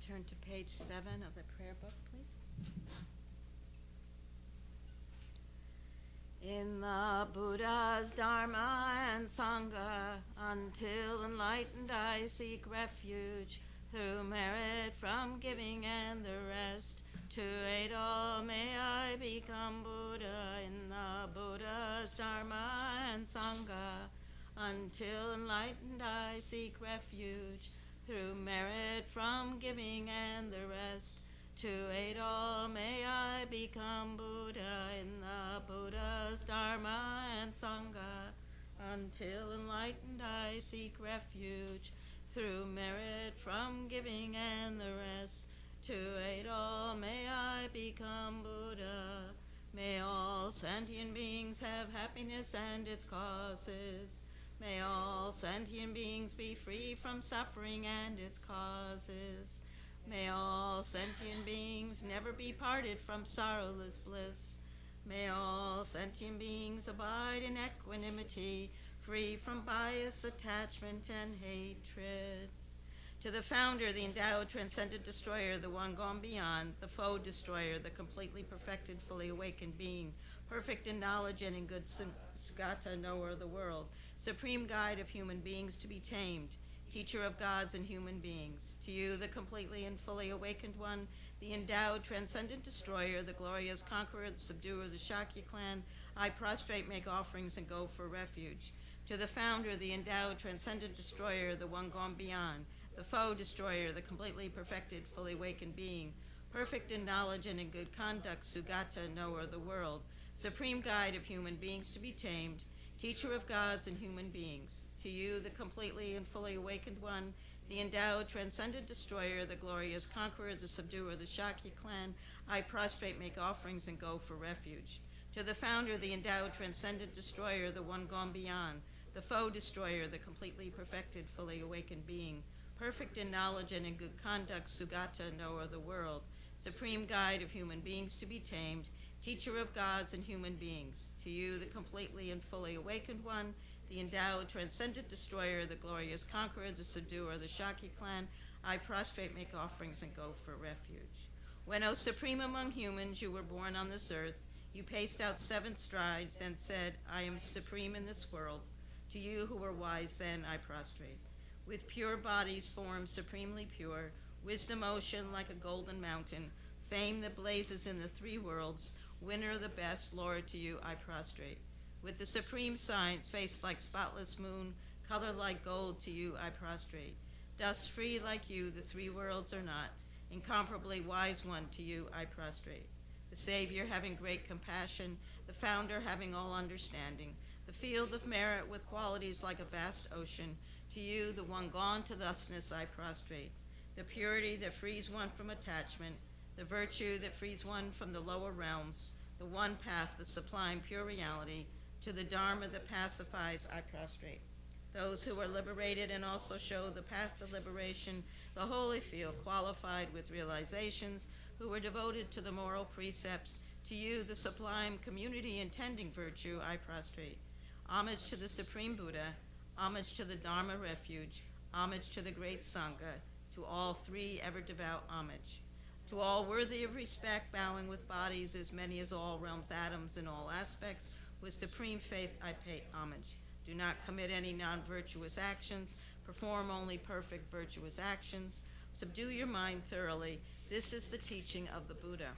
turn to page 7 of the prayer book, please. In the Buddha's Dharma and Sangha, until enlightened I seek refuge, through merit from giving and the rest. To aid all may I become Buddha in the Buddha's Dharma and Sangha, until enlightened I seek refuge, through merit from giving and the rest. To aid all may I become Buddha in the Buddha's Dharma and Sangha, until enlightened I seek refuge, through merit from giving and the rest. To aid all may I become Buddha. May all sentient beings have happiness and its causes. May all sentient beings be free from suffering and its causes. May all sentient beings never be parted from sorrowless bliss. May all sentient beings abide in equanimity, free from bias, attachment, and hatred. To the founder, the endowed, transcendent destroyer, the one gone beyond, the foe destroyer, the completely perfected, fully awakened being, perfect in knowledge and in good Sugata, knower of the world, supreme guide of human beings to be tamed, teacher of gods and human beings. To you, the completely and fully awakened one, the endowed, transcendent destroyer, the glorious conqueror, the subduer of the Shakya clan, I prostrate, make offerings, and go for refuge. To the founder, the endowed, transcendent destroyer, the one gone beyond, the foe destroyer, the completely perfected, fully awakened being, perfect in knowledge and in good conduct, Sugata, knower of the world, supreme guide of human beings to be tamed, teacher of gods and human beings. To you, the completely and fully awakened one, the endowed, transcendent destroyer, the glorious conqueror, the subduer of the Shakya clan, I prostrate, make offerings, and go for refuge. To the founder, the endowed, transcendent destroyer, the one gone beyond, the foe destroyer, the completely perfected, fully awakened being, perfect in knowledge and in good conduct, Sugata, knower of the world, supreme guide of human beings to be tamed, teacher of gods and human beings. To you, the completely and fully awakened one, the endowed, transcendent destroyer, the glorious conqueror, the subduer of the Shakya clan, I prostrate, make offerings, and go for refuge. When, O supreme among humans, you were born on this earth, you paced out 7 strides and said, I am supreme in this world. To you who were wise then, I prostrate. With pure bodies formed supremely pure, wisdom ocean like a golden mountain, fame that blazes in the 3 worlds, winner of the best, Lord, to you I prostrate. With the supreme science, face like spotless moon, color like gold, to you I prostrate. Dust free like you, the 3 worlds are not, incomparably wise one, to you I prostrate. The Savior having great compassion, the founder having all understanding, the field of merit with qualities like a vast ocean, to you, the one gone to thusness, I prostrate. The purity that frees one from attachment, the virtue that frees one from the lower realms, the one path, the sublime pure reality, to the Dharma that pacifies, I prostrate. Those who are liberated and also show the path to liberation, the holy field qualified with realizations, who are devoted to the moral precepts, to you, the sublime community intending virtue, I prostrate. Homage to the Supreme Buddha, homage to the Dharma refuge, homage to the great Sangha, to all 3 ever devout homage. To all worthy of respect, bowing with bodies as many as all realms, atoms in all aspects, with supreme faith I pay homage. Do not commit any non-virtuous actions, perform only perfect virtuous actions, subdue your mind thoroughly. This is the teaching of the Buddha.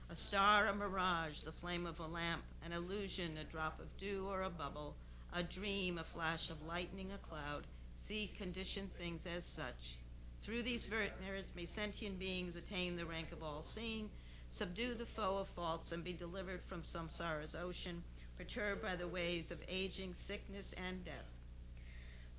A star, a mirage, the flame of a lamp, an illusion, a drop of dew or a bubble, a dream, a flash of lightning, a cloud, see conditioned things as such. Through these merits may sentient beings attain the rank of all-seeing, subdue the foe of faults, and be delivered from samsara's ocean, perturbed by the waves of aging, sickness, and death.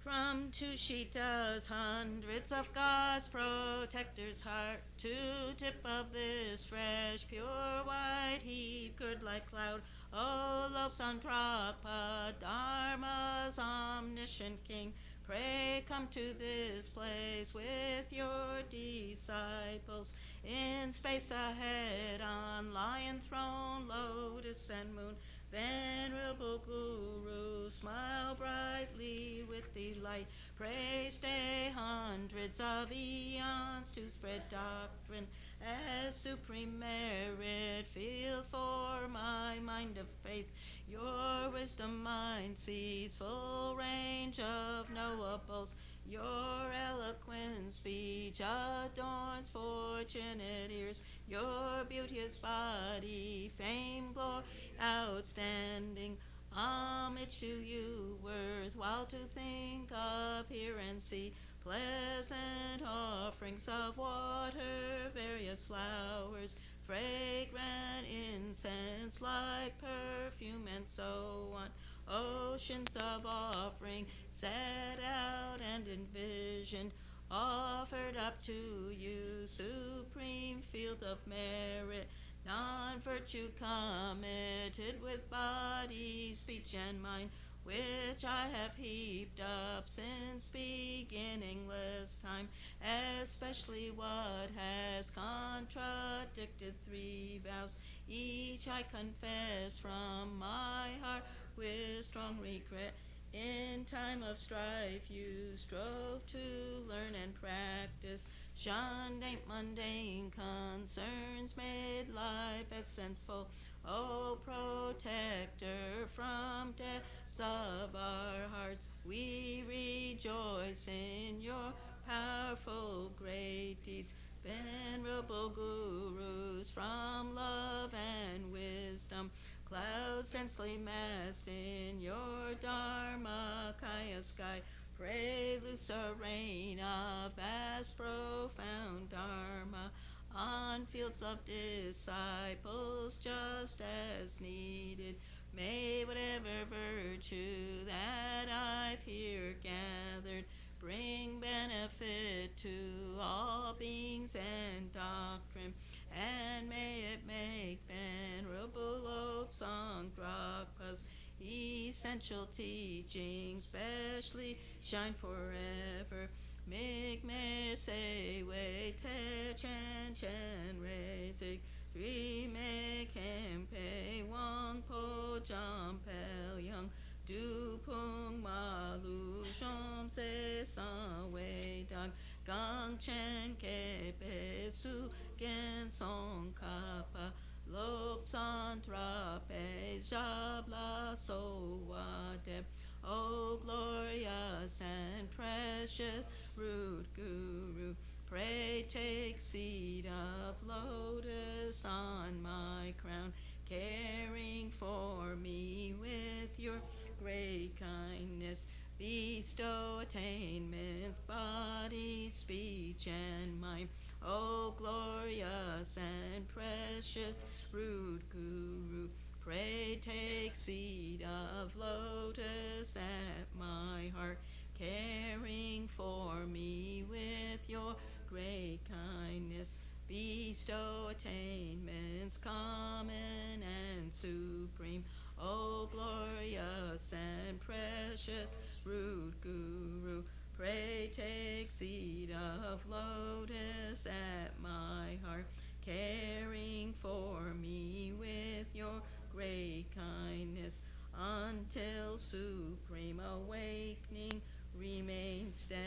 From Tushita's hundreds of God's protector's heart, to tip of this fresh, pure white heat, good like cloud, O Tsongkhapa, Dharma's omniscient king, pray come to this place with your disciples. In space ahead, on lion throne, lotus and moon, Venerable Guru, smile brightly with delight. Pray stay hundreds of eons to spread doctrine as supreme merit. Feel for my mind of faith. Your wisdom mind sees full range of knowables. Your eloquent speech adorns fortunate ears. Your beauteous body, fame, glory, outstanding. Homage to you, worthwhile to think of, hear and see. Pleasant offerings of water, various flowers, fragrant incense like perfume, and so on. Oceans of offering set out and envisioned, offered up to you, supreme field of merit. Non-virtue committed with body, speech, and mind, which I have heaped up since beginningless time, especially what has contradicted 3 vows. Each I confess from my heart with strong regret. In time of strife you strove to learn and practice, shunned mundane concerns, made life essential. O protector from depths of our hearts, we rejoice in your powerful great deeds. Venerable Gurus, from love and wisdom, clouds densely massed in your Dharmakaya sky, pray loose a rain of vast profound Dharma on fields of disciples just as needed. May whatever virtue that I've here gathered bring benefit to all beings and doctrine, and may it make Venerable Tsongkhapa's essential teachings specially shine forever. Migme Sewe Te Chen Chen Rezik Drime Kempe Wang Po Jam Pel Young Du Pung Malu Shom Se San Wei Dang Gang Chen Kepe Su Gen Tsongkhapa Lop San Trape Jabla So Wadeb. O glorious and precious root Guru, pray take seat of lotus on my crown, caring for me with your great kindness. Bestow attainments, body, speech, and mind. O glorious and precious root Guru, pray take seat of lotus at my heart, caring for me with your great kindness. Bestow attainments common and supreme. O glorious and precious root Guru, pray take seat of lotus at my heart, caring for me with your great kindness, until supreme awakening remain steadfast.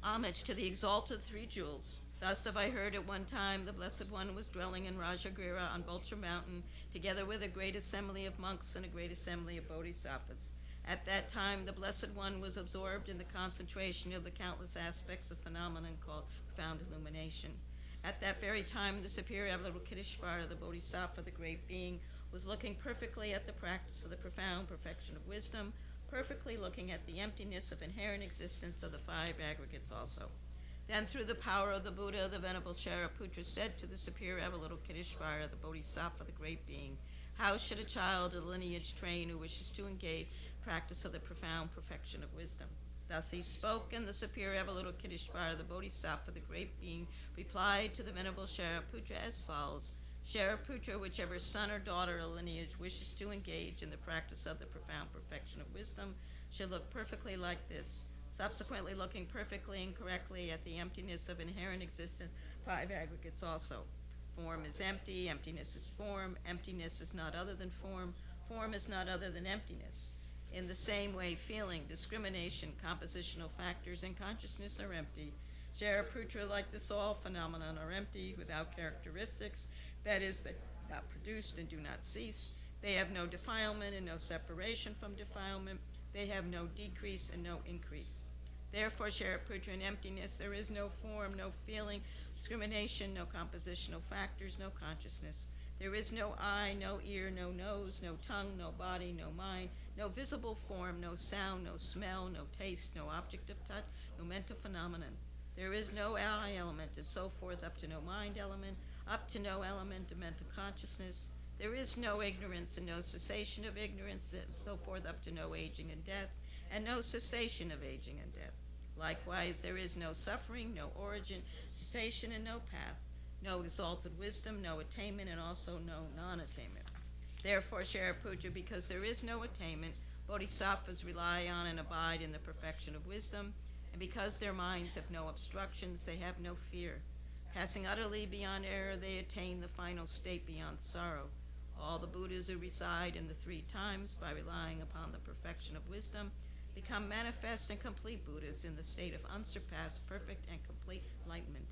Homage to the exalted 3 jewels. Thus have I heard at one time the Blessed One was dwelling in Rajagriha on Vulture Mountain, together with a great assembly of monks and a great assembly of bodhisattvas. At that time, the Blessed One was absorbed in the concentration of the countless aspects of phenomenon called profound illumination. At that very time, the superior Avalokiteshvara, the Bodhisattva, the great being, was looking perfectly at the practice of the profound perfection of wisdom, perfectly looking at the emptiness of inherent existence of the 5 aggregates also. Then, through the power of the Buddha, the Venerable Shariputra said to the superior Avalokiteshvara, the Bodhisattva, the great being, how should a child of lineage train who wishes to engage practice of the profound perfection of wisdom? Thus he spoke, and the superior Avalokiteshvara, the Bodhisattva, the great being, replied to the Venerable Shariputra as follows. Shariputra, whichever son or daughter of lineage wishes to engage in the practice of the profound perfection of wisdom should look perfectly like this, subsequently looking perfectly and correctly at the emptiness of inherent existence, 5 aggregates also. Form is empty, emptiness is form, emptiness is not other than form, form is not other than emptiness. In the same way, feeling, discrimination, compositional factors, and consciousness are empty. Shariputra, like this, all phenomenon are empty, without characteristics, that is, they are not produced and do not cease. They have no defilement and no separation from defilement. They have no decrease and no increase. Therefore, Shariputra, in emptiness, there is no form, no feeling, discrimination, no compositional factors, no consciousness. There is no eye, no ear, no nose, no tongue, no body, no mind, no visible form, no sound, no smell, no taste, no object of touch, no mental phenomenon. There is no eye element, and so forth, up to no mind element, up to no element of mental consciousness. There is no ignorance and no cessation of ignorance, and so forth, up to no aging and death, and no cessation of aging and death. Likewise, there is no suffering, no origin, cessation, and no path, no exalted wisdom, no attainment, and also no non-attainment. Therefore, Shariputra, because there is no attainment, bodhisattvas rely on and abide in the perfection of wisdom, and because their minds have no obstructions, they have no fear. Passing utterly beyond error, they attain the final state beyond sorrow. All the Buddhas who reside in the three times by relying upon the perfection of wisdom become manifest and complete Buddhas in the state of unsurpassed, perfect, and complete enlightenment.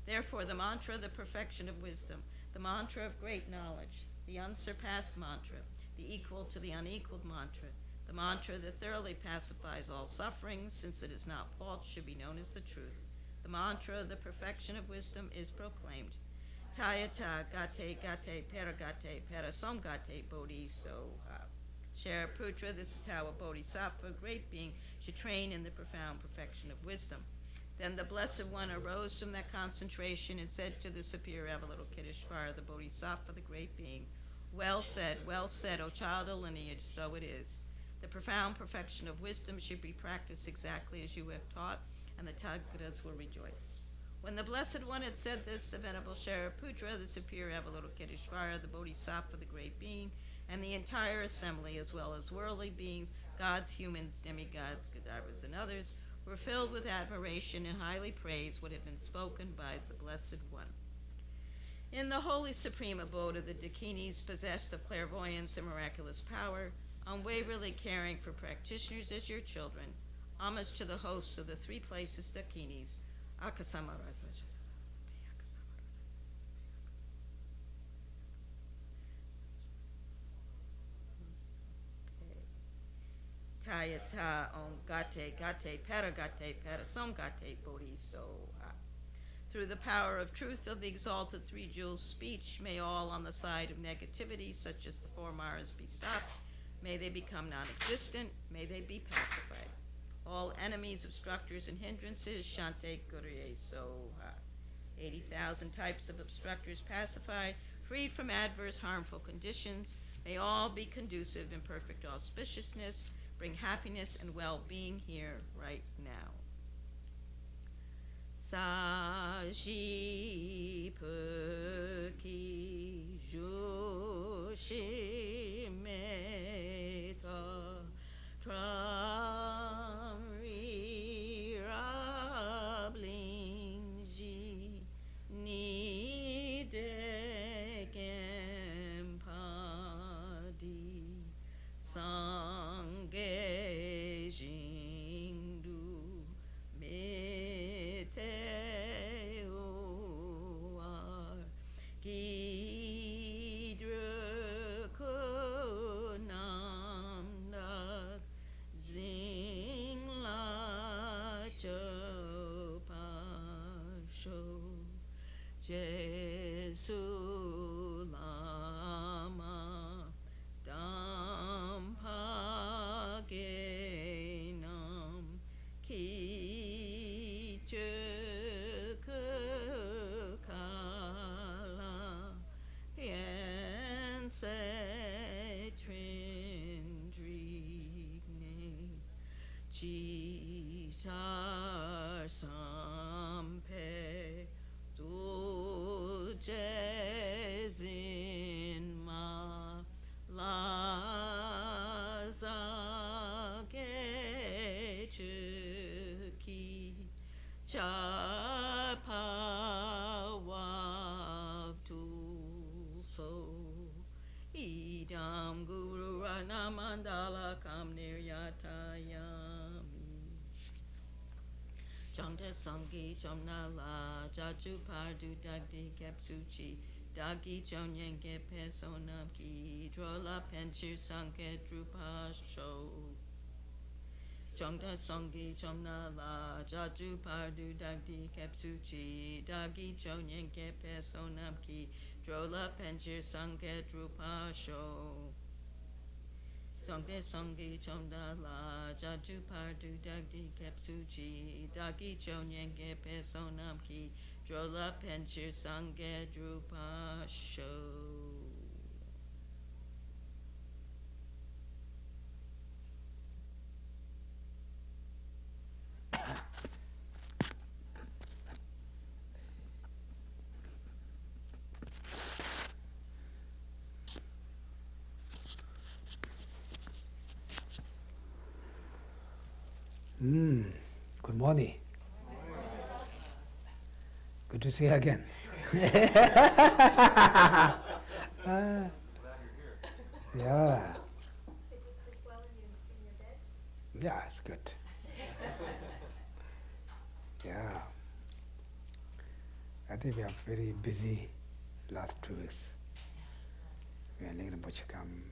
Therefore, the mantra, the perfection of wisdom, the mantra of great knowledge, the unsurpassed mantra, the equal to the unequaled mantra, the mantra that thoroughly pacifies all sufferings, since it is not false, should be known as the truth. The mantra, the perfection of wisdom, is proclaimed. Tayata gate gate paragate parasomgate bodhisoha. Shariputra, this is how a bodhisattva, great being, should train in the profound perfection of wisdom. Then the Blessed One arose from that concentration and said to the superior Avalokiteshvara, the bodhisattva, the great being, well said, O child of lineage, so it is. The profound perfection of wisdom should be practiced exactly as you have taught, and the Tathagatas will rejoice. When the Blessed One had said this, the Venerable Shariputra, the superior Avalokiteshvara, the bodhisattva, the great being, and the entire assembly, as well as worldly beings, gods, humans, demigods, Gandharvas, and others, were filled with admiration and highly praised what had been spoken by the Blessed One. In the holy supreme abode of the Dakinis, possessed of clairvoyance and miraculous power, unwaveringly caring for practitioners as your children, homage to the hosts of the three places Dakinis, Tayata om gate gate paragate parasomgate bodhisoha. Through the power of truth of the exalted three jewels speech, may all on the side of negativity, such as the four maras, be stopped. May they become non-existent. May they be pacified. All enemies, obstructors, and hindrances, shante gurye soha. 80,000 types of obstructors pacified, freed from adverse, harmful conditions. May all be conducive in perfect auspiciousness, bring happiness and well-being here, right now. Saji Perki Joshi Meta Tramri Rablingji Nidekempadi Sangye Jingdu Meteoar Gidrukunamnak Zingla Chopasho Jesu Lama Dampagenam Kichukukala Yense Trindrigne Chitar Sampe Duje mandala kam niryatayami. Chongde songi chomnala jaju pardu dagdi kepsuchi dagi chonyen gepe sonam ki drola penchu sanke drupa sho. Chongda songi chomnala jaju pardu dagdi kepsuchi dagi chonyen gepe sonam ki drola penchu sanke drupa sho. Songde songi chomdala jaju pardu dagdi kepsuchi dagi chonyen gepe sonam ki drola penchir sange drupa sho. Good morning. Good to see you again. Yeah. Did you sleep well in your bed? Yeah, it's good. Yeah. I think we are very busy last 2 weeks. We are letting Rinpoche come.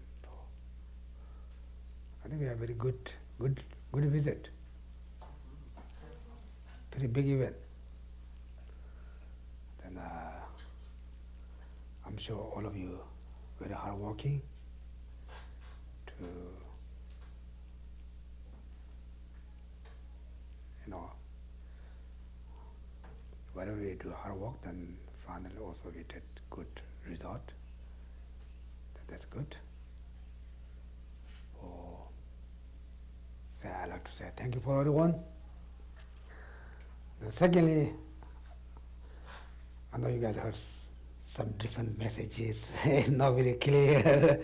I think we have very good visit. Pretty big event. Then I'm sure all of you very hardworking to, whenever we do hard work, then finally also we get good result. That's good. I'd like to say thank you for everyone. And secondly, I know you guys heard some different messages, not very clear.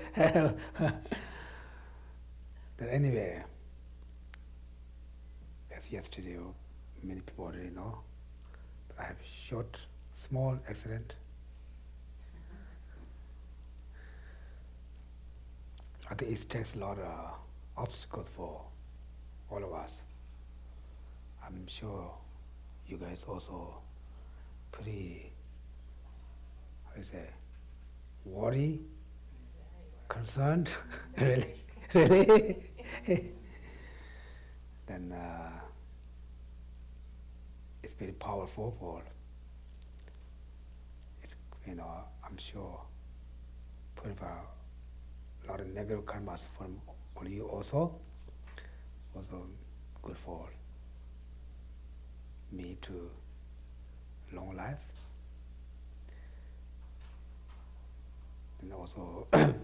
But anyway, as yesterday, many people already know, but I have short, small accident. I think it takes a lot of obstacles for all of us. I'm sure you guys also pretty, how do you say, worried, concerned, really. Then it's very powerful for, it's, I'm sure put a lot of negative karmas from all you also good for me to long life. And also you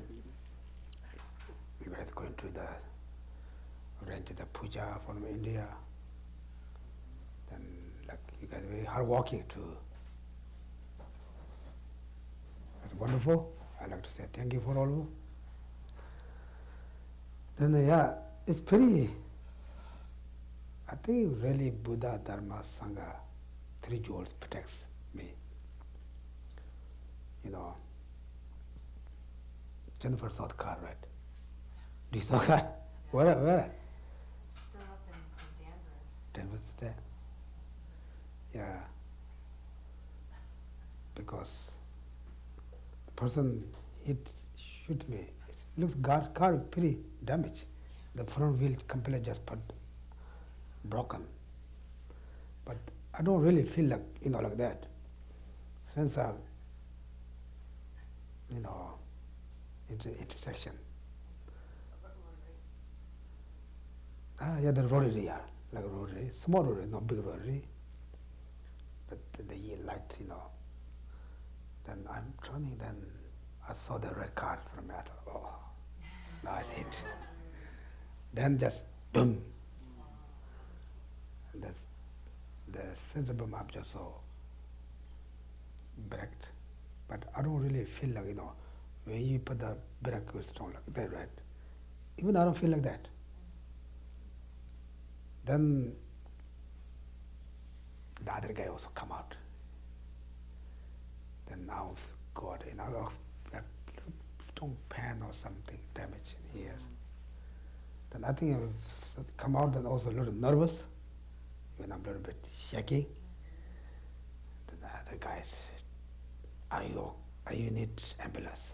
guys going to arrange the puja from India. Then like you guys very hard working too. That's wonderful. I'd like to say thank you for all of you. Then it's pretty, I think really Buddha, Dharma, Sangha, 3 jewels protects me. Jennifer saw the car, right? Do you saw the car? Where? It's still up in Danvers. Danvers is there? Yeah. Because the person shoot me. It looks car pretty damaged. The front wheel completely just broken. But I don't really feel like, like that. Since I've, intersection. The rotary, like a rotary, small rotary, not big rotary. But the light, Then I'm turning, then I saw the red car from me. I thought, oh, now it's hit. Then just boom. And that's the sensible map just so braked. But I don't really feel like, when you put the brake with strong like that, right? Even I don't feel like that. Then the other guy also come out. Then now got a strong pan or something damage in here. Then I think I come out and also a little nervous, when I'm a little bit shaky. Then the other guys, are you need ambulance?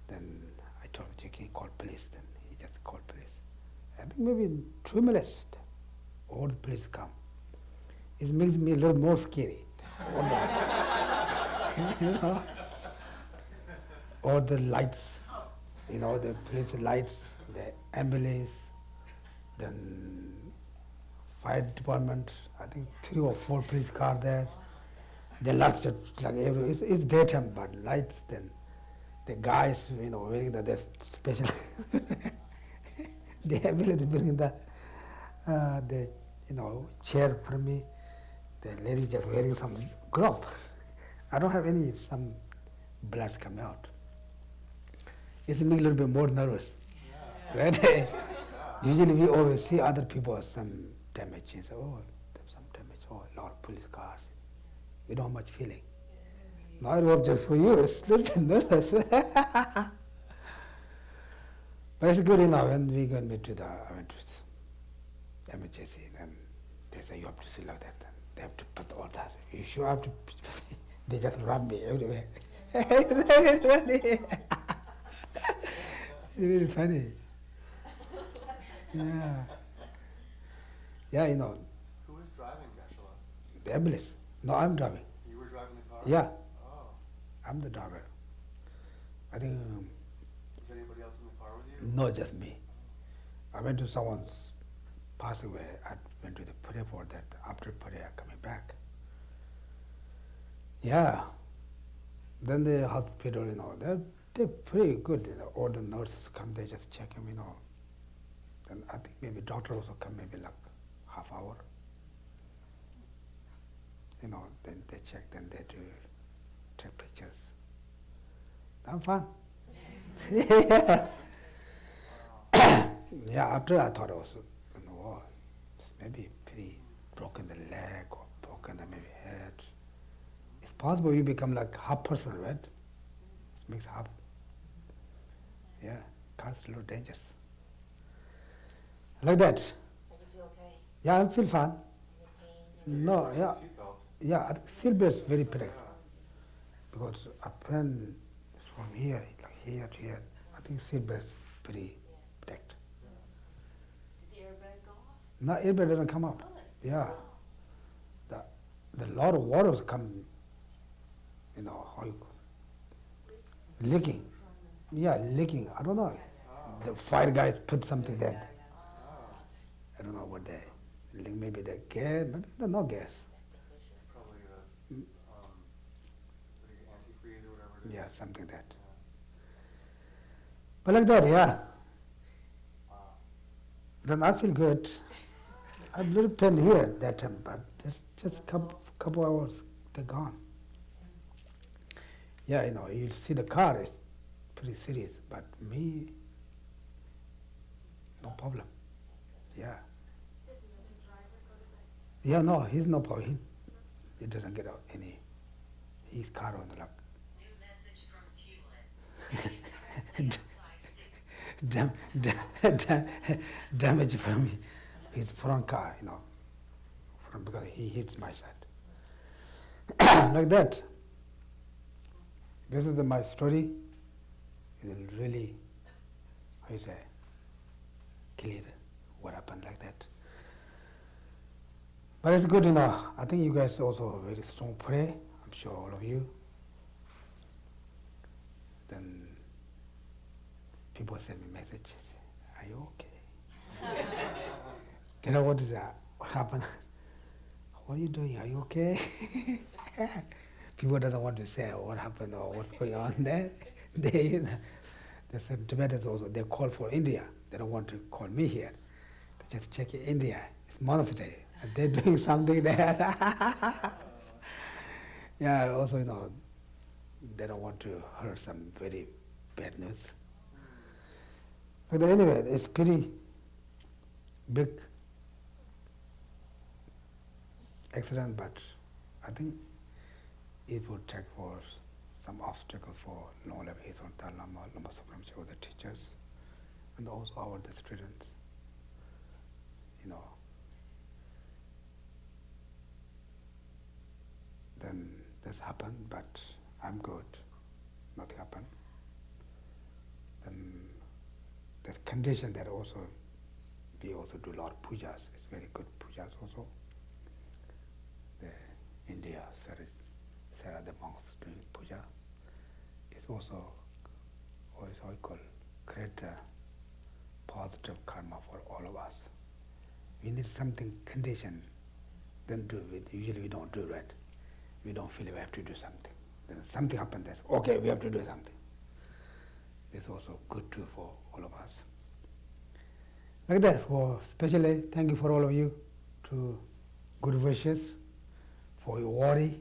Then I told him, you can call police. Then he just called police. I think maybe in 2 minutes, all the police come. It makes me a little more scary. You know, all the lights, you know, the police lights, the ambulance, then fire department, I think 3 or 4 police cars there. The lights are like every, it's daytime, but lights, then the guys, you know, wearing the special, the ambulance bringing the you know, chair for me. The lady just wearing some glove. I don't have any, some blood coming out. It's me a little bit more nervous. Yeah. Right? Usually we always see other people some damage. And say, oh, there's some damage. Oh, a lot of police cars. We don't have much feeling. Now it was just for you. It's a little bit nervous. But it's good enough. When we go to the emergency, then they say you have to sit like that. Then they have to put all that. You sure have to? They just rub me everywhere. It's very funny. Yeah. Yeah, you know. Who was driving, Geshe? The ambulance. No, I'm driving. You were driving the car? Yeah. Oh. I'm the driver. I think. Was anybody else in the car with you? No, just me. I went to someone's passing away. I went to the prayer for that. After prayer, coming back. Yeah. Then the hospital, you know, they're pretty good. You know, all the nurses come, they just check him, you know. Then I think maybe doctor also come, maybe like half hour. You know, then they check, then they do take pictures. I'm fine. Yeah. Yeah, after I thought also, you know, oh, maybe pretty broken the leg or broken the maybe head. It's possible you become like half person, right? It makes half. Yeah, car's a little dangerous. Like that. And you feel okay? Yeah, I feel fine. Any pain? No, yeah. Seatbelt. Yeah, I think seatbelt is very protective. Because a pen is from here, like here to here. I think seatbelt is pretty protected. Did the airbag go off? No, airbag doesn't come up. Really? Yeah. The lot of waters come, you know, how you leaking. Yeah, leaking. I don't know. The fire guys put something there. I don't know what they, maybe the gas, maybe no gas. Probably the antifreeze or whatever it is. Yeah, something that. Yeah. But like that, yeah. Wow. Then I feel good. I'm a little pain here that time, but just couple hours, they're gone. Yeah, you know, you see the car is pretty serious, but me, no problem. Yeah. Yeah, no, he's no problem. He doesn't get out any. His car on the lock. New message from Student. Damage from his front car, you know, because he hits my side. Like that. This is my story. It's really, how you say, clear what happened like that. But it's good, you know. I think you guys also very strong pray. I'm sure all of you. Then people send me messages. Are you okay? You know what is that? What happened? What are you doing? Are you okay? People doesn't want to say what happened or what's going on there. They some Tibetans also, they call for India. They don't want to call me here. They just check India. It's monastery. And they're doing something there. Yeah, also, you know, they don't want to hear some very bad news. But anyway, it's pretty big accident, but I think it will take for some obstacles for long life His Holiness Lama Zopa Rinpoche, the teachers, and also our the students. Then this happened, but I'm good. Nothing happened. Then the condition that also we also do a lot of pujas. It's very good pujas also. The India, Sera the monks doing puja. It's also what we call create a positive karma for all of us. We need something condition, then do it. Usually we don't do that. We don't feel we have to do something. Then something happens, that's okay, we have to do something. It's also good too for all of us. Like that, for especially thank you for all of you to good wishes, for your worry,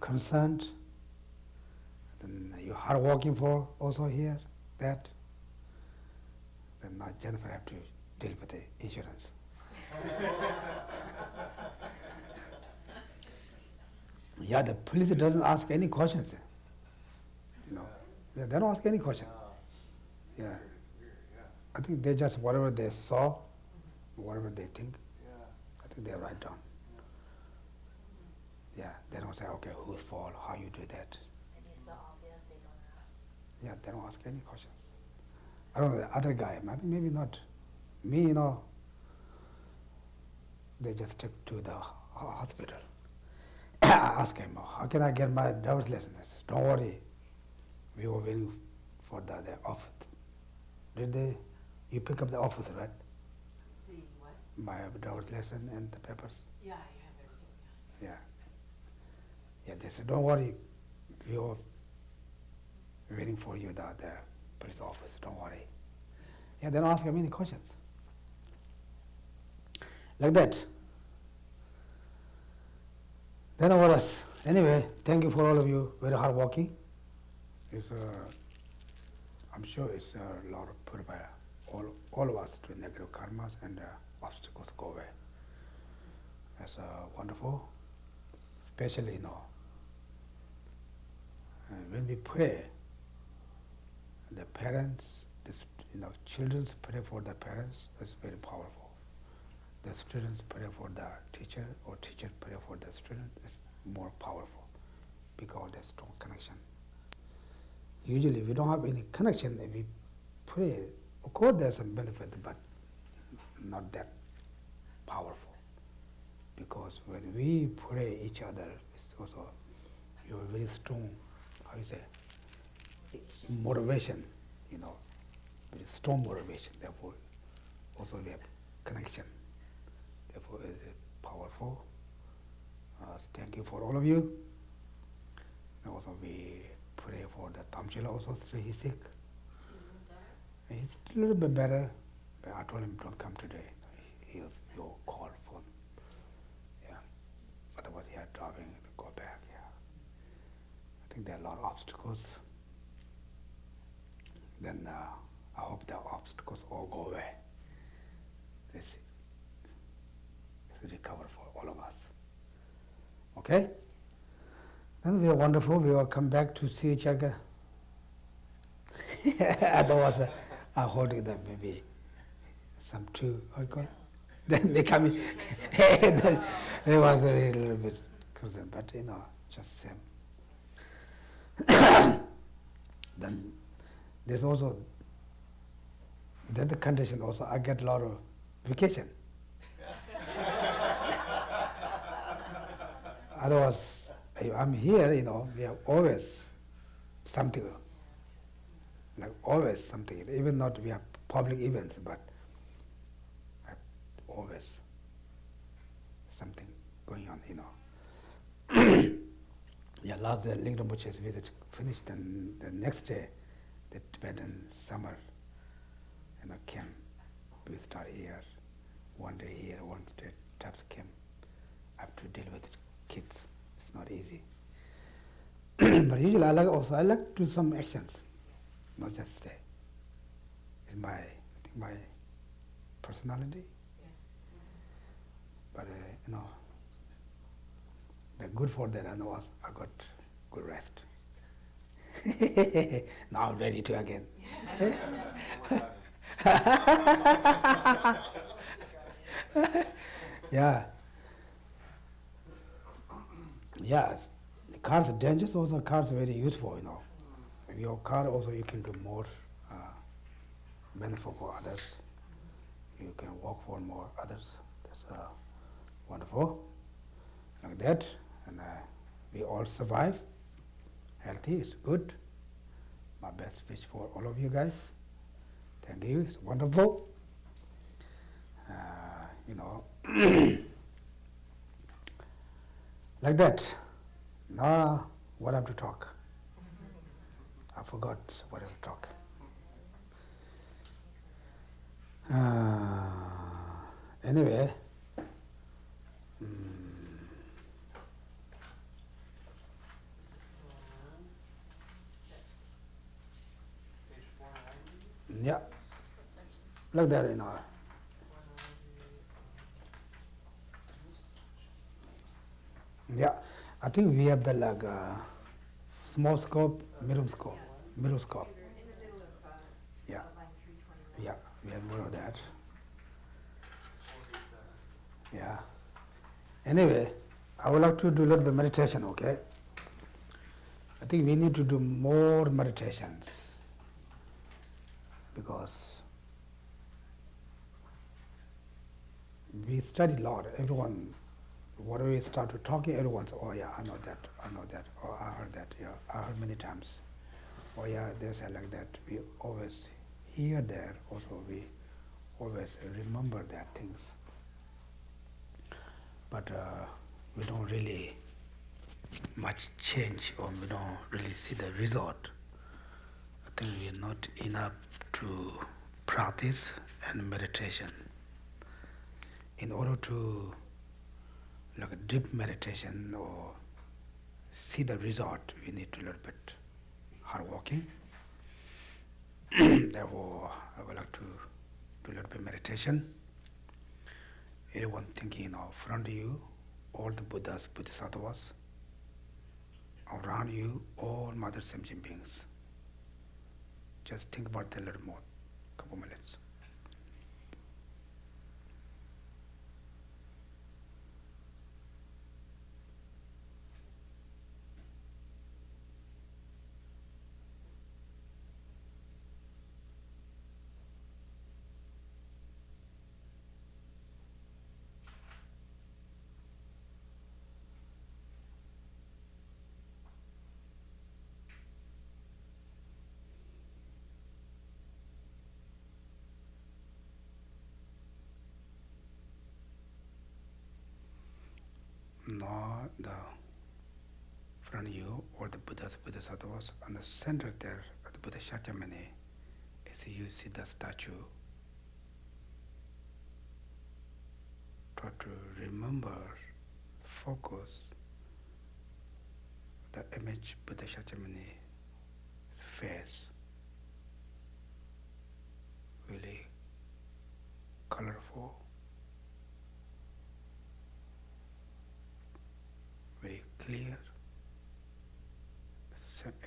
concerned, then you're hard working for also here, that. Then now Jennifer have to deal with the insurance. Yeah, the police doesn't ask any questions. Yeah, they don't ask any question. Yeah. I think they just whatever they saw, whatever they think, I think they write down. Yeah, they don't say, okay, whose fault, how you do that. Maybe it's so obvious they don't ask. Yeah, they don't ask any questions. I don't know, the other guy, I think maybe not. Me, they just took to the hospital. I asked him, how can I get my driver's license? I said, don't worry, we were waiting for the office. You pick up the office, right? The what? My driver's license and the papers. Yeah, you have everything. Yeah. Yeah, they said, don't worry, we were waiting for you, the police office, don't worry. Yeah, they don't ask him any questions. Like that. Then over us. Anyway, thank you for all of you, very hard working. It's, I'm sure it's a lot of put by all of us to negative karmas and obstacles go away. That's wonderful. Especially, when we pray, the parents, children pray for the parents, that's very powerful. The students pray for the teacher, or teacher pray for the student, it's more powerful because there's strong connection. Usually we don't have any connection, if we pray, of course there's some benefit, but not that powerful. Because when we pray each other, it's also, you have very strong, how you say, motivation, very strong motivation, therefore also we have connection. Therefore it's powerful. Thank you for all of you. And also we pray for the Tamchila also, he's sick. He's a little bit better, but I told him don't come today. He'll call phone. Yeah. Otherwise he had driving to go back, yeah. I think there are a lot of obstacles. Then I hope the obstacles all go away. It's recover for all of us. Okay? Then we are wonderful, we will come back to see each other. Otherwise, I'm holding them maybe some two, how you call it? Then they come in. Then it was a little bit concerned, but just same. Then there's also, then the condition also, I get a lot of vacation. Otherwise, I'm here, we have always something, like always something, even not we have public events, but always something going on, Yeah, last day, Ling Rinpoche's visit finished, and the next day, the Tibetan summer, camp. We start here, one day here, one day TAPS camp. I have to deal with kids. It's not easy. But usually I like to do some actions, not just stay. It's I think my personality. But they're good for that, and I got good rest. Now I'm ready to again. Yeah. Yeah, the car is dangerous, also car is very useful, you know. With your car also you can do more benefit for others. You can work for more others. That's wonderful. Like that, and we all survive. Healthy is good. My best wish for all of you guys. Thank you, it's wonderful. You know, like that. Now, what I have to talk? I forgot what I have to talk. Anyway, Page 490. yeah, like that, you know. Yeah, I think we have the like small scope, mirror scope, mirror scope. In the middle of Yeah, line 321. yeah, we have more of that. 487. Yeah. Anyway, I would like to do a little bit of meditation, okay? I think we need to do more meditations because we study a lot. Everyone, whatever we start to talking, everyone says, oh yeah, I know that, or I heard that, yeah, I heard many times. Oh yeah, they say like that. We always hear that, also we always remember that things. But we don't really much change, or we don't really see the result. I think we are not enough to practice and meditation. In order to like a deep meditation or see the result, we need to a little bit hard working. Therefore, I would like to do a little bit of meditation. Everyone thinking, you know, front of you, all the Buddhas, Bodhisattvas, around you, all Mother Sentient beings. Just think about that a little more, couple minutes. Now the front of you, all the Buddhas, Bodhisattvas, on the center there, at the Buddha Shakyamuni, as you see the statue, try to remember, focus the image Buddha Shakyamuni face, really colorful, very clear,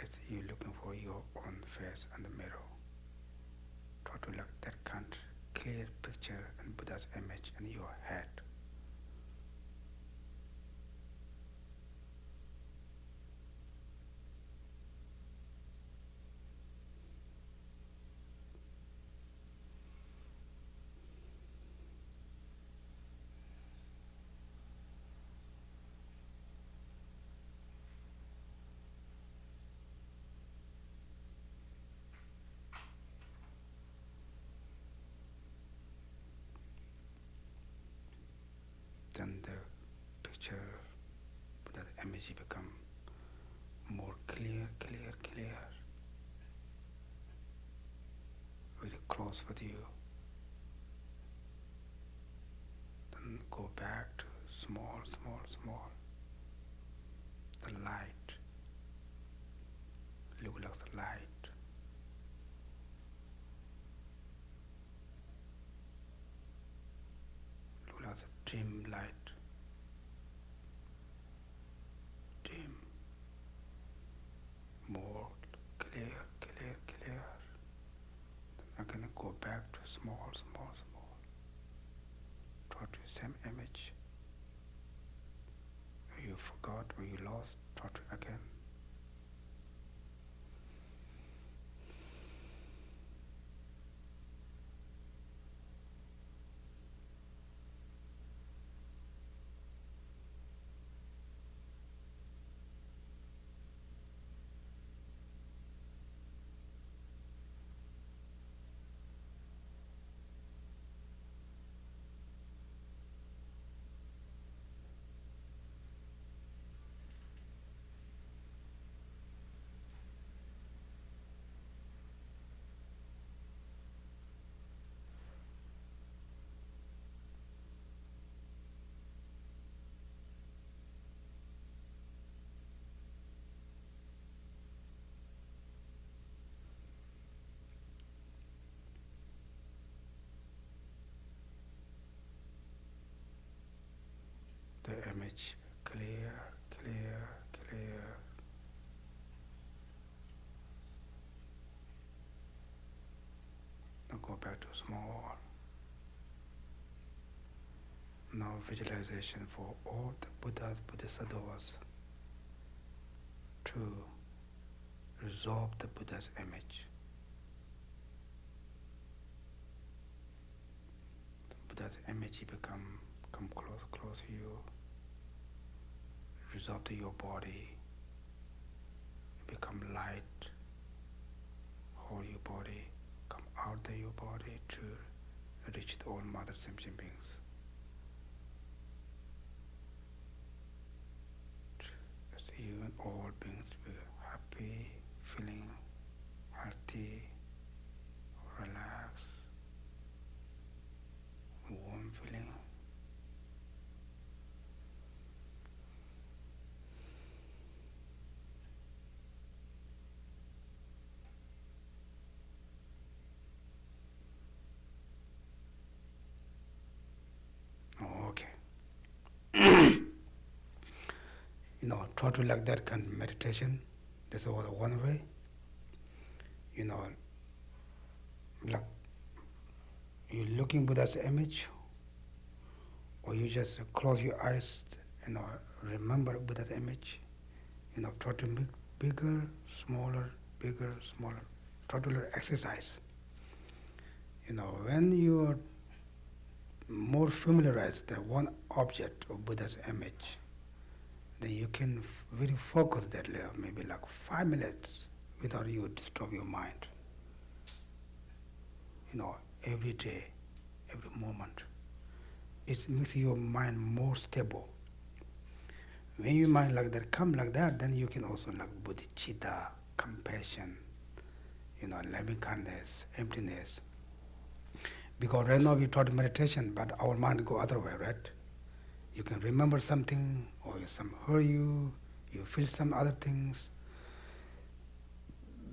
as you looking for your own face in the mirror. Try to look that kind of clear picture and Buddha's image in your head. Then the picture, Buddha's image become more clear, very close with you. Then go back to small. The light, look like the light. Look like the dim light. Dim, more small, small, small. Try to same image. You forgot or you lost, try to again. The image clear, clear, clear. Now go back to small. Now visualization for all the Buddhas, Bodhisattvas to resolve the Buddha's image. The Buddha's image come close to you, resolve to your body, become light, hold your body, come out of your body to reach the all mother sentient beings. As you and all beings be happy, feeling healthy, relaxed, warm feeling. Try to like that kind of meditation. That's all the one way. Like you looking Buddha's image, or you just close your eyes, remember Buddha's image. Try to make bigger, smaller, bigger, smaller. Try to learn exercise. When you are more familiarized with one object of Buddha's image, then you can really focus that level, maybe like 5 minutes without you disturb your mind. Every day, every moment. It makes your mind more stable. When your mind like that come like that, then you can also like bodhicitta, compassion, loving kindness, emptiness. Because right now we taught meditation, but our mind go other way, right? You can remember something, or some hurt you feel some other things,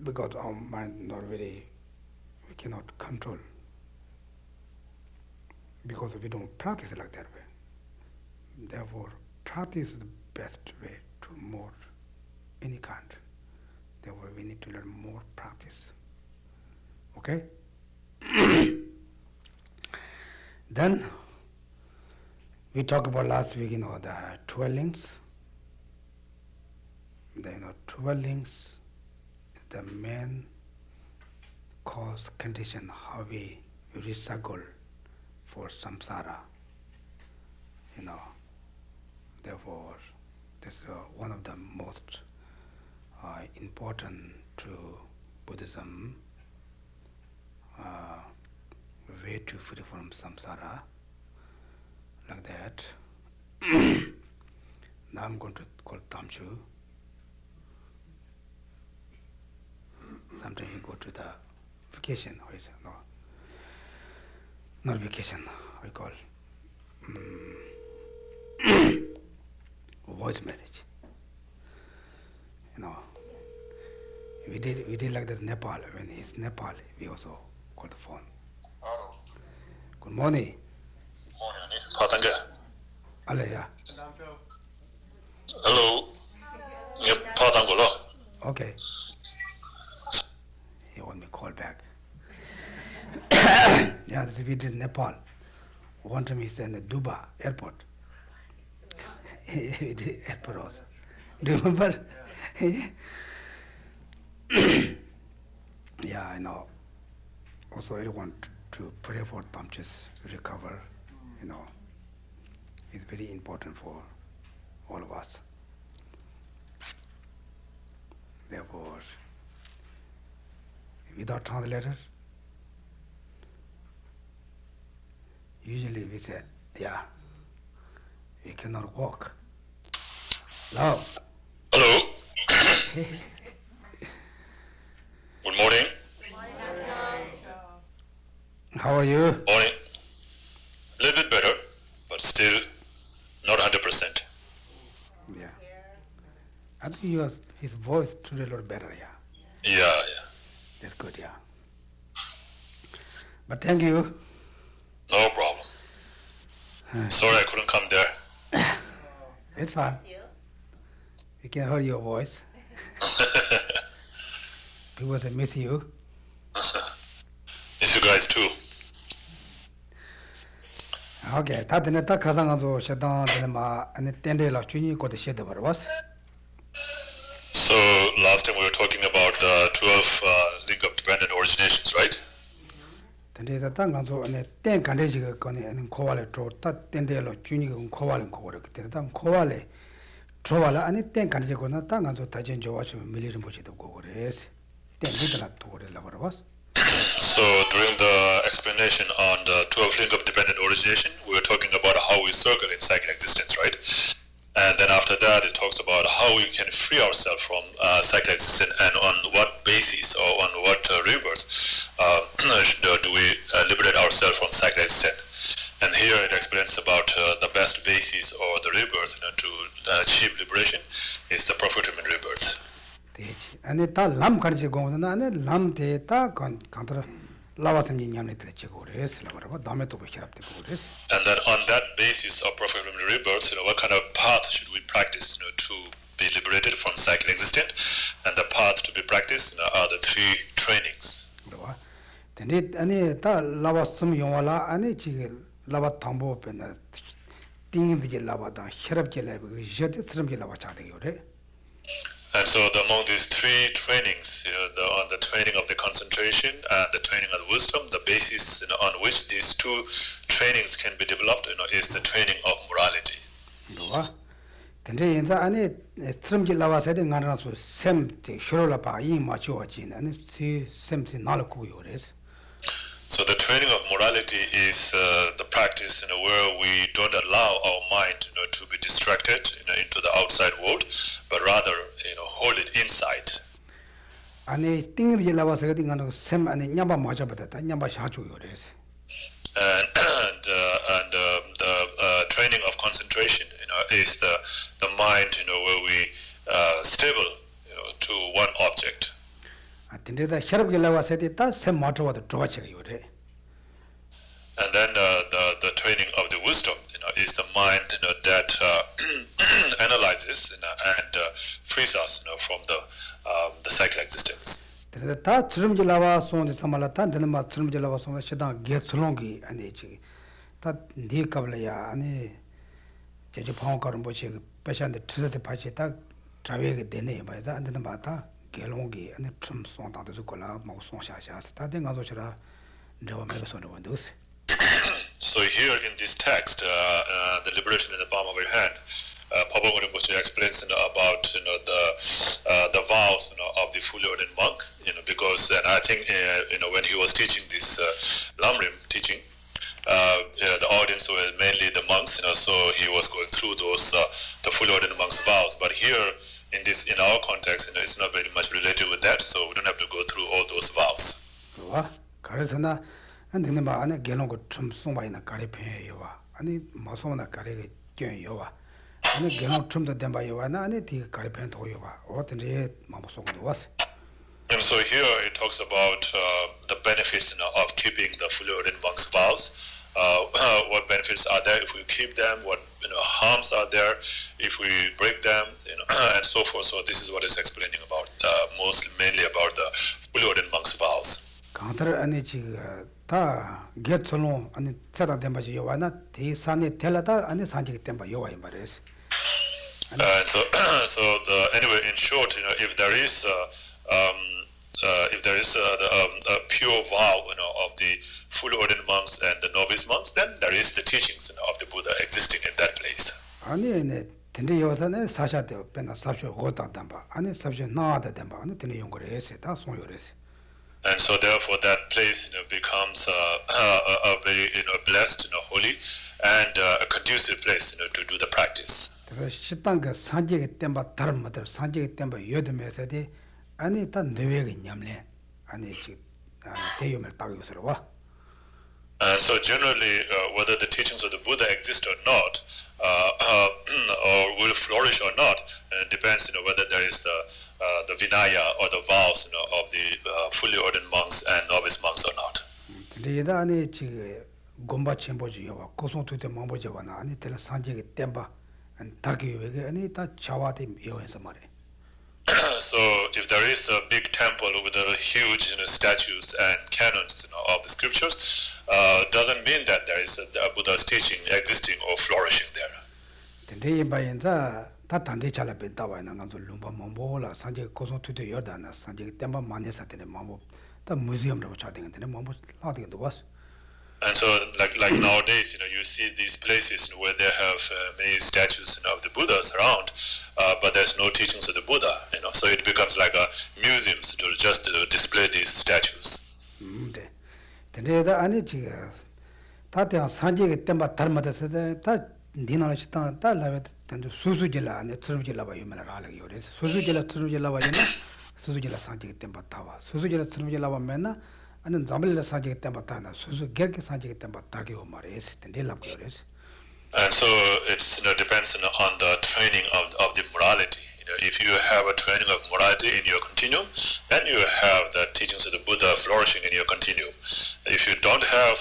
because our mind not really, we cannot control, because we don't practice like that way. Therefore, practice is the best way to more any kind. Therefore, we need to learn more practice. Okay? Then, we talked about last week, the 12 links. The 12 links is the main cause condition how we recycle for samsara. Therefore, this is one of the most important to Buddhism way to free from samsara. Like that. Now I'm going to call Tamchu. Sometimes you go to the vacation. No, not vacation. I call voice message. We did like that Nepal. When he's Nepal, we also call the phone. Hello. Good morning. Morning. Patanga. Alaya. Hello. Yep, Patangolo. Okay. He want me to call back. Yeah, we did Nepal. One time he's in the Dubai airport. We did airport also. Do you remember? Yeah, I know. Also, I want to pray for Tamchis recover. It's very important for all of us. Therefore, without translator, usually we say, yeah, we cannot walk. Hello. Hello. Good morning. How are you? Morning. A little bit better, but still not 100%. Yeah. I think his voice today a little better, yeah. Yeah. That's good, yeah. But thank you. No problem. Sorry I couldn't come there. It's fine. We can hear your voice. People say miss you. Miss you guys too. Okay, tatene ta kasanga zo shadan denema ane tende la chuni ko de shede barwas. So last time we were talking about the 12 link of dependent originations, right? Tende ta tanga zo ane ten kande jiga ko ne ane khowale tro ta tende la chuni ko khowale ko re tende ta khowale trowala ane ten kande jiga na tanga zo tajen jo wa chu milirin bo chido ko res. Ten lidala to re la barwas. So during the explanation on the 12 link of dependent origination, we were talking about how we circle in cyclic existence, right? And then after that, it talks about how we can free ourselves from cyclic existence and on what basis or on what rebirth do we liberate ourselves from cyclic existence. And here it explains about the best basis or the rebirth to achieve liberation is the profitable rebirth. ane ta lam karje gona ane lam te ta kantra lawasam nyamne tre chegores la barba dame to bishap te gores. And then on that basis of profitable rebirth, what kind of path should we practice to be liberated from cycle existence? And the path to be practiced are the three trainings. Tende ane ta lawasam yongwala ane chi lawa thambo pena ting de lawa da sharap je la jete sram je lawa cha de yore. And so among these three trainings, on the training of the concentration and the training of the wisdom, the basis on which these two trainings can be developed is the training of morality. Tende yenza ane trimji lawa sade ngana so semte shorola pa yi ma chuwa chin ane si semte nal ku yores. So the training of morality is the practice where we don't allow our mind to be distracted into the outside world, but rather hold it inside. Ane tingri lawa sade ngana sem ane nyamba ma cha bata nyamba sha chu yores. And the training of concentration is the mind where we stable to one object. Tende da sharap lawa sade ta sem ma to the draw che yore. And then the training of the wisdom is the mind that analyzes and frees us from the cycle existence. Ta trimji lawa so de samala ta den ma trimji lawa so sheda ge tsulongi ane chi ta ndi kabla ya ane je Pabonka Rinpoche peshan de tsete pa chi ta trawe ge dene ba da den ma ta gelong ane trim so ta de ko la ma so sha sha ta de nga so chira dewa me so no dos. So here in this text, the liberation in the palm of your hand, Pabonka Rinpoche explains about the vows of the fully ordained monk. Because and I think when he was teaching this Lam-rim teaching, the audience was mainly the monks. So he was going through those the fully ordained monks' vows. But here in our context, it's not very much related with that. So we don't have to go through all those vows. And then ma ane gelong ko trim songba ina kare phe yo wa ane ma song na kare ge gyen yo wa ane gelong trim da demba yo wa na ane ti kare phe to yo wa o ten re ma mo song do was. And so here it talks about the benefits of keeping the fully ordained monks' vows. What benefits are there if we keep them? What harms are there if we break them? And so forth. So this is what it's explaining about, mainly about the fully ordained monks' vows. Kantar ane chi 다 getsolong 아니 tseta tempa chi yowa na te sani telata ani sanji tempa yowa imbares. And so, anyway, in short, if there is a pure vow, of the fully ordained monks and the novice monks, then there is the teachings of the Buddha existing in that place. 아니 네 텐데 요사네 사샤데 페나 사쇼 고타 담바 아니 사쇼 나다 담바 아니 텐데 용거레세 다 송요레세. And so, therefore, that place becomes a very blessed, holy, and a conducive place to do the practice. 시땅가 산지게 땜바 다른 것들 산지게 땜바 요드메서디 아니 다 뇌외가 냠래 아니 지 대요멜 딱 요소로 와. And so, generally, whether the teachings of the Buddha exist or not, or will flourish or not, depends, whether there is the Vinaya or the vows, of the fully ordained monks and novice monks or not. 근데 아니 지 곰바 쳔보지 요와 고송투데 망보지와나 아니 텔 산지게 땜바 안 다기외게 아니 다 자와데 요에서 말해. So, if there is a big temple with a huge statues and canons of the scriptures, doesn't mean that there is a Buddha's teaching existing or flourishing there. 근데 이바인자 다 단대 잘라 벤다와나 간도 lumba mambola 산지 고송투데 요다나 산지게 땜바 마네사데네 mambo 다 뮤지엄으로 차대는데 mambo 라데도 왔어. And so, like nowadays, you see these places where they have many statues of the Buddhas around, but there's no teachings of the Buddha. So it becomes like a museum to just display these statues. 네. 근데 아니 지가 다들 산지게 땜바 닮아서데 다 니나라 시탄 다 라베 단도 수수질라 아니 트르질라 봐 유면을 알아요. 그래서 수수질라 트르질라 봐이나 수수질라 산지게 땜바 타와. 수수질라 트르질라 봐면나 아니 잠을라 산지게 땜바 타나 수수 개게 산지게 땜바 타기오 말이스 텐데랍 그래서. And so it depends on the training of the morality. If you have a training of morality in your continuum, then you have the teachings of the Buddha flourishing in your continuum. If you don't have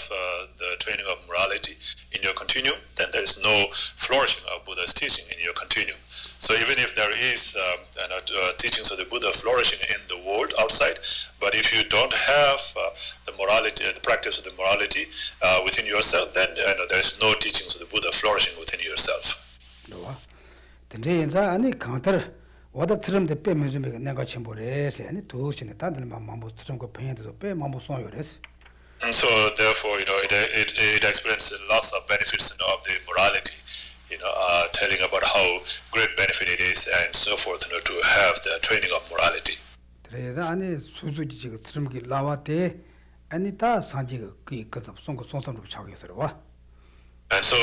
the training of morality in your continuum, then there is no flourishing of Buddha's teaching in your continuum. So even if there is teachings of the Buddha flourishing in the world outside, but if you don't have the morality, the practice of the morality within yourself, then there is no teachings of the Buddha flourishing within yourself. 근데 이제 아니 강터 와다 트럼데 빼면좀 내가 첨보래서 아니 도시네 다들만 mambo 트럼 거 페인도 빼 mambo 소요래서. And so therefore, it explains lots of benefits of the morality, telling about how great benefit it is and so forth, to have the training of morality. 그래서 아니 수수지 지금 트럼기 라와테 아니 다 산지가 그 거서 송거 송섬으로 차고 있어요. 와. And so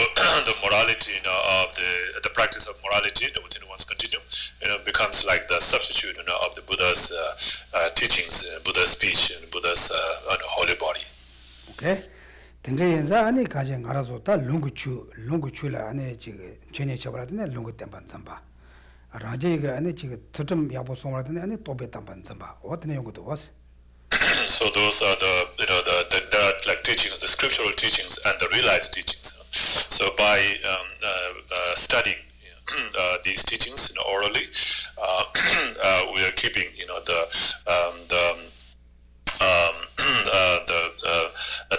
the morality of the practice of morality within one's continuum becomes like the substitute of the Buddha's teachings, Buddha's speech, and Buddha's holy body. Okay. 근데 이제 아니 가정 알아서 다 롱구추라 안에 지금 전에 잡아라더니 롱구 땜반 잠바. 라제가 안에 지금 특점 야보 송라더니 안에 또베 땜반 잠바. 어떤 내용도 왔어. So those are the like teachings, the scriptural teachings and the realized teachings. So by studying these teachings orally, we are keeping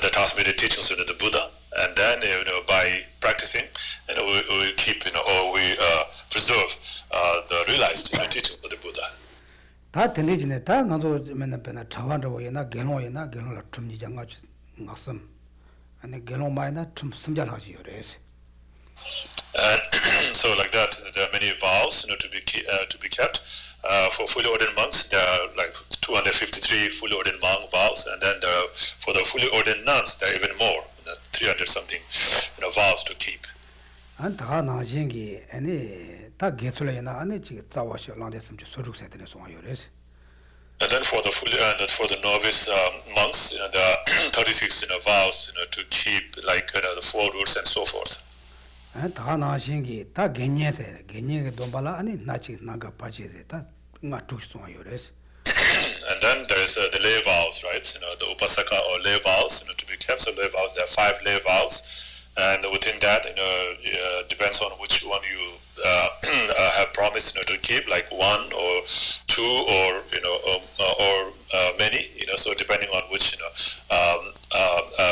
the transmitted teachings of the Buddha, and then by practicing, we keep or we preserve the realized teachings of the Buddha. 다 들리지네 다 나도 맨날 맨날 자완로에나 gelong이나 gelong을 좀 이장가 났음 아니 gelong 마이나 좀 심잘하지 그래서. So like that, there are many vows to be kept. For fully ordained monks, there are like 253 fully ordained monk vows, and then for the fully ordained nuns, there are even more, 300 something vows to keep. 안다 나신기 아니 다 개술이나 아니 지금 자와셔 랑데섬 소룩세드네 송아요레스. And then for the novice monks, there are 36 vows to keep, like the 4 rules and so forth. 다 나신기 다 개념세 개념게 돈발라 아니 나치 나가 빠지세 다 송아요레스. And then there is the lay vows, right? The upasaka or lay vows to be kept. So lay vows, there are 5 lay vows. And within that, depends on which one you have promised to keep, like 1 or 2 or or many. So depending on which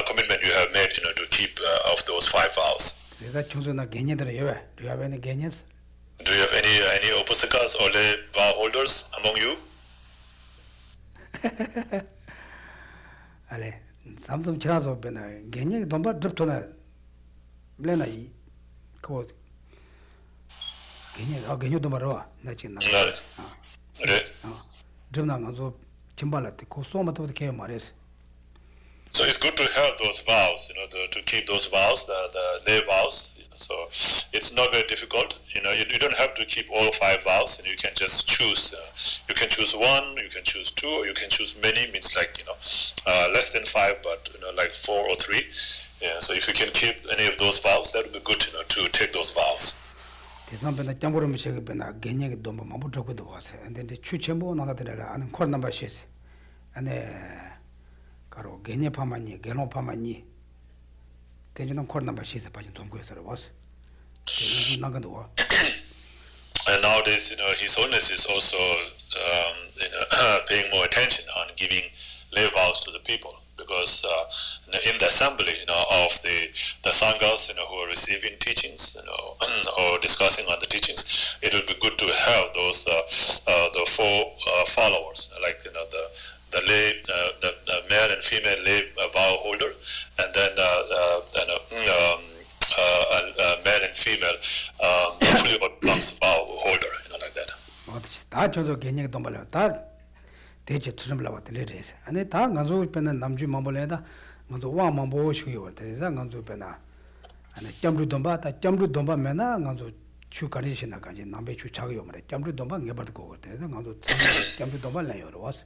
commitment you have made, to keep of those 5 vows. Do you have any genius? Do you have any upasakas or lay vow holders among you? Ale, something chirazo bena genius don't but drip to the blena code. Genius or genu domaro, Nachin. Drumna Chimbala, the Kosoma to the Kamaris. So it's good to have those vows, to keep those vows, the lay vows. So it's not very difficult. You don't have to keep all 5 vows, and you can just choose. You can choose 1, you can choose 2, or you can choose many. Means like less than 5, but like 4 or 3. Yeah. So if you can keep any of those vows, that would be good. To take those vows. And then the Chen-mo and court number sheets. And Karo Genya Pamani, Gelong Pamani. Then you know court number sheets about Tom Guesser was. And nowadays, His Holiness is also paying more attention on giving lay vows to the people, because in the assembly, of the sanghas, who are receiving teachings, or discussing on the teachings, it would be good to have those the 4 followers, like the lay, the male and female lay vow holder, and then male and female fully ordained vow holder, like that. That was a Genya Dombala. That they just tremble about the ladies. And they talk as open Namju Mamboleda, on the one Mambo Shu, there is a Ganzupena. And a Jambu Domba, that Jambu Domba Mena, Ganzo Chukarishin, Nambe Chuchagio, Jambu Domba, never go. There is a Ganzo Jambu Domba layer was.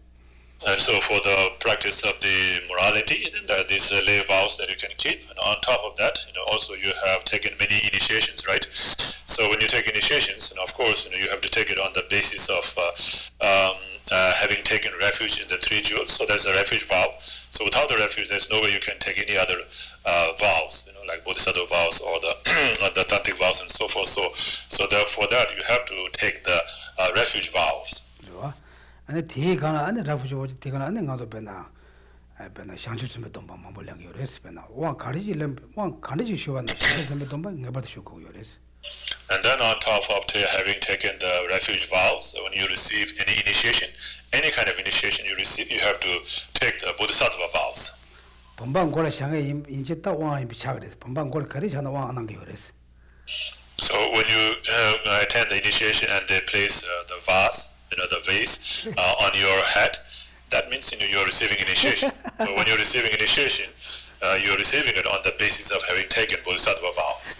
And so for the practice of the morality, these lay vows that you can keep, and on top of that, also you have taken many initiations, right? So when you take initiations, of course, you have to take it on the basis of having taken refuge in the 3 jewels. So there's a refuge vow. So without the refuge, there's no way you can take any other vows, like Bodhisattva vows or the the tantric vows and so forth. So therefore that you have to take the refuge vows. And the Tigana and the refuge was taken on another Bena. Bena Shanship Domba Mambolang Yoris, Bena. One Kandiji show and the Domba never should go Yoris. And then on top of having taken the refuge vows, when you receive any initiation, any kind of initiation you receive, you have to take the Bodhisattva vows. Pambangora Shanghai in Jetta one in Bichagres, Pambangor Karishana one on Yoris. So when you attend the initiation and they place the vase, the vase on your head, that means you're receiving initiation. So when you're receiving initiation, you're receiving it on the basis of having taken Bodhisattva vows.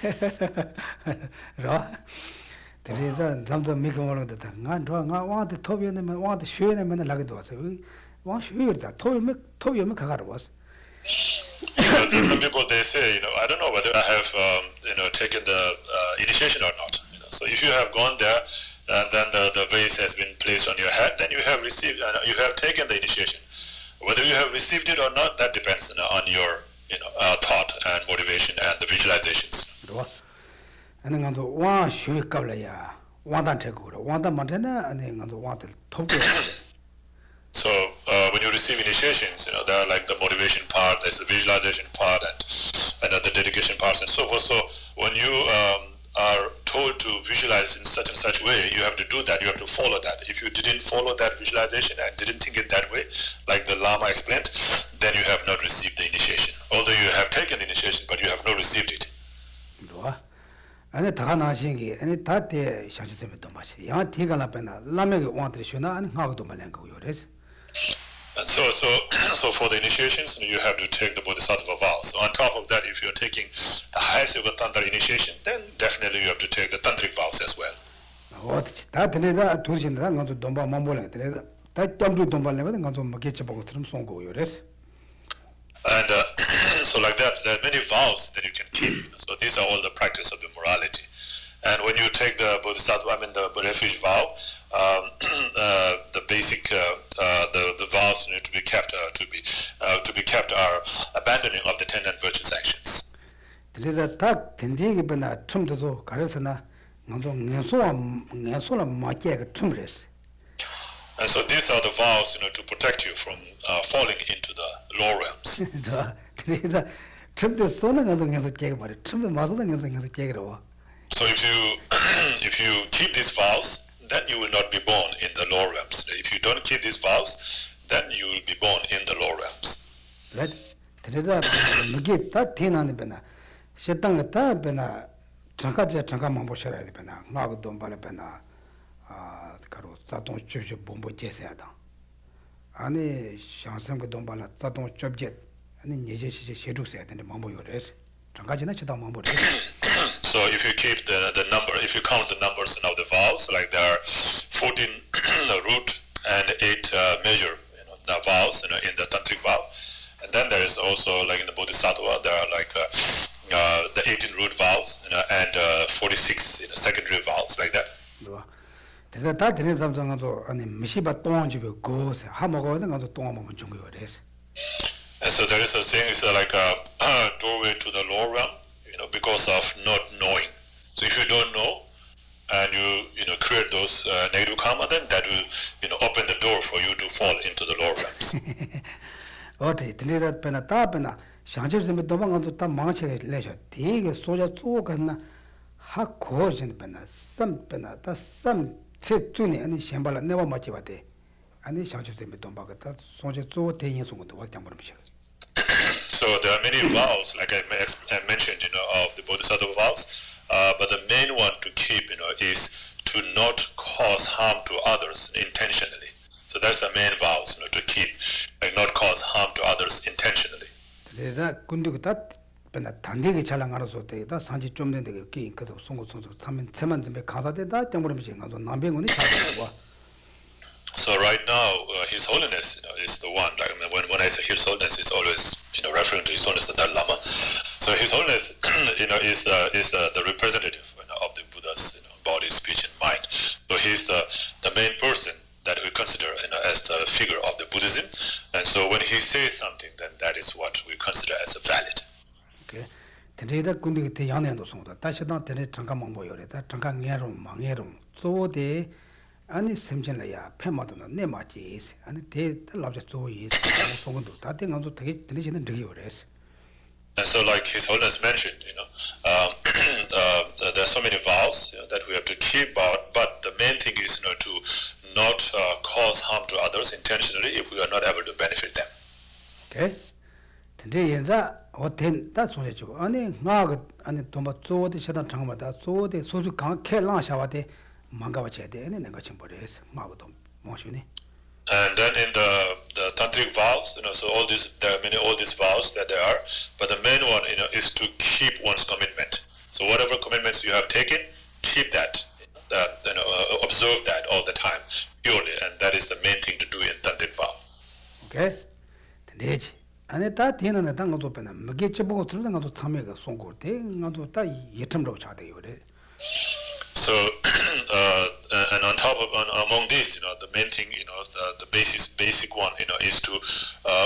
There is something making one of the thing. I want the Toby and want the shoe and Lagados. We want sure that Toby Makar was. The people they say, I don't know whether I have taken the initiation or not. So if you have gone there and then the vase has been placed on your head, then you have received, you have taken the initiation. Whether you have received it or not, that depends on your thought and motivation and the visualizations. And then go one shoe Kablaya, one that take one that Montana, and then go want the top. So when you receive initiations, there are like the motivation part, there's the visualization part, and the dedication parts and so forth. So when you are told to visualize in such and such way, you have to do that, you have to follow that. If you didn't follow that visualization and didn't think it that way, like the Lama explained, then you have not received the initiation. Although you have taken the initiation, but you have not received it. And the Takanashi, and the Tate Shashem Tomashi, Yan Tigalapena, Lameg wanted to show and how to Malango Yoris. And so for the initiations, you have to take the Bodhisattva vows. So on top of that, if you're taking the highest yoga tantra initiation, then definitely you have to take the tantric vows as well. What that Teleda Tusin Rango to Domba Mambola, that Dombu Domba level and Gonzo Makechabo Songo Yoris. And so like that, there are many vows that you can keep. So these are all the practice of the morality. And when you take the Bodhisattva, the refuge vow, the basic, the vows need to be kept, to be kept are abandoning of the 10 non-virtuous actions. And so these are the vows, to protect you from falling into the lower realms. 그래서 처음에 쏘는 것도 깨게 말해. 처음에 맞는 것도 깨게로. So if you keep these vows, then you will not be born in the lower realms. If you don't keep these vows, then you will be born in the lower realms. Right? 그래서 이게 다 태어나는 배나 세상에 다 배나 잠깐만 보셔야 돼 배나 나도 돈 벌어 배나 가로 자동 주주 bombo 제세하다 아니 상상그 돈 벌어 자동 접jet 아니 예제시 셰둑세야 되는데 mambo요래서 잠깐이나 쳐다 mambo래. So if you keep the number, if you count the numbers of the vows, like there are 14 root and 8 measure, the vows, in the tantric vow, and then there is also like in the Bodhisattva there are like the 18 root vows, and 46 secondary vows, like that. 그래서 다 되는 사람도 아니 미시바 똥집에 고세 하먹어는 가서 똥 먹으면 중요해서. And so there is a saying, it's like a doorway to the lower realm, because of not knowing. So if you don't know, and you create those negative karma, then that will open the door for you to fall into the lower realms. 어때? 들리다 빼나 다 빼나 상처점에 도망가도 다 망치게 내셔. 되게 소자 쪼가나 하고진 빼나 쌈 빼나 다쌈 최준이 아니 셴발라 내가 맞지 봐대. 아니 상처점에 도망가다 소자 쪼 대인 송도 왔장 모르면 So there are many vows, like I mentioned, of the Bodhisattva vows, but the main one to keep, is to not cause harm to others intentionally. So that's the main vows, to keep, like not cause harm to others intentionally. 그래서 군두가 다 빼나 단대게 잘안 알아서 되다 산지 좀 된데 그 그래서 송고송소 삼면 세만 좀 가다되다 정모르면 가서 남병원이 잘하고. So right now, His Holiness is the one. Like when I say His Holiness, it's always referring to His Holiness the Dalai Lama. So His Holiness, is the representative of the Buddha's body, speech, and mind. So he's the main person that we consider as the figure of the Buddhism. And so when he says something, then that is what we consider as a valid. Okay. 근데다 군디가 대양내도 송다. 다시다 되네 잠깐만 보여래다. 잠깐 망해로 조대 아니 semjenlaya phemadona ne machi ani te labja zoyi songondo ta te ngando tage delishine rigiyores. And so like His Holiness mentioned, there are so many vows that we have to keep, but the main thing is to not cause harm to others intentionally if we are not able to benefit them. Okay. 근데 연자 어텐 다 소리죠. 아니 나가 아니 돈바 조대 시다 장마다 조대 소수 강케 랑샤와데 망가와쳐야 돼. 내가 좀 버려서 마고도 모시네. And then in the tantric vows, so there are all these vows that there are, but the main one, is to keep one's commitment. So whatever commitments you have taken, keep that, observe that all the time, purely, and that is the main thing to do in tantric vow. Okay. 되지. 안에 다 되는 당 것도 빼나. 먹게 쳐보고 들는 것도 탐해가 송고 돼. 나도 다 예탐으로 차대 그래. So, and on top of, among these, the main thing, the basic one, is to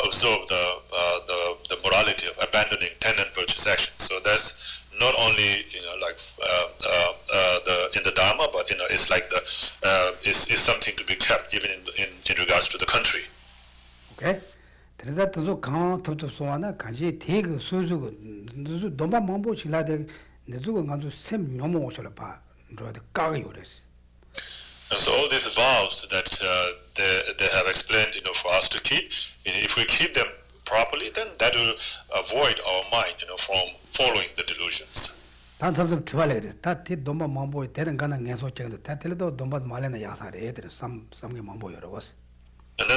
observe the morality of abandoning 10 and virtuous actions. So that's not only, like in the Dharma, but it's like is something to be kept even in regards to the country. Okay. 그래서 또 강탑도 소화나 간지 대그 수수고 너무 mambo 실라데 내주고 간도 샘 녀모 오셔라 봐. And so all these vows that they have explained, for us to keep, if we keep them properly, then that will avoid our mind, from following the delusions. And then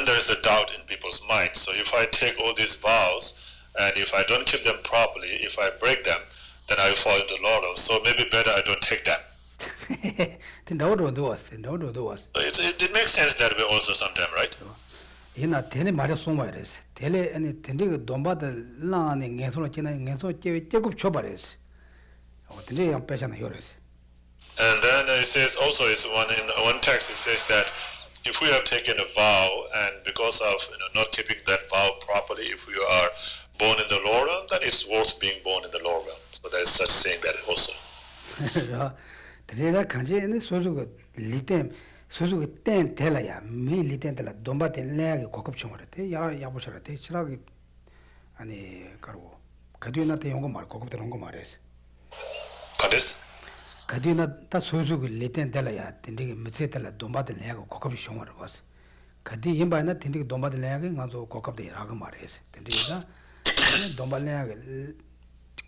there is a doubt in people's minds. So if I take all these vows, and if I don't keep them properly, if I break them, then I will fall into the Lord. So maybe better I don't take them. It makes sense that way also sometimes, right? And then it says also, in one text it says that if we have taken a vow and because of not keeping that vow properly, if we are born in the lower realm, then it's worth being born in the lower realm. So there is such saying that also. 그래서 간제는 소소가 리템 소소가 땐 텔라야 미 리템 텔라 돈바텐 내가 고급 총을 때 야보셔라 때 치라기 아니 그러고 가디나한테 연구 말 고급들 연구 말했어. Kadis? 가디나 다 소소그 레텐 달아야 된게 메세달라 돈바들 내가 고급 쇼마를 봤어. 가디 임바나 된게 돈바들 내가 가서 고급들 라고 말했어. 된게가 돈바들 내가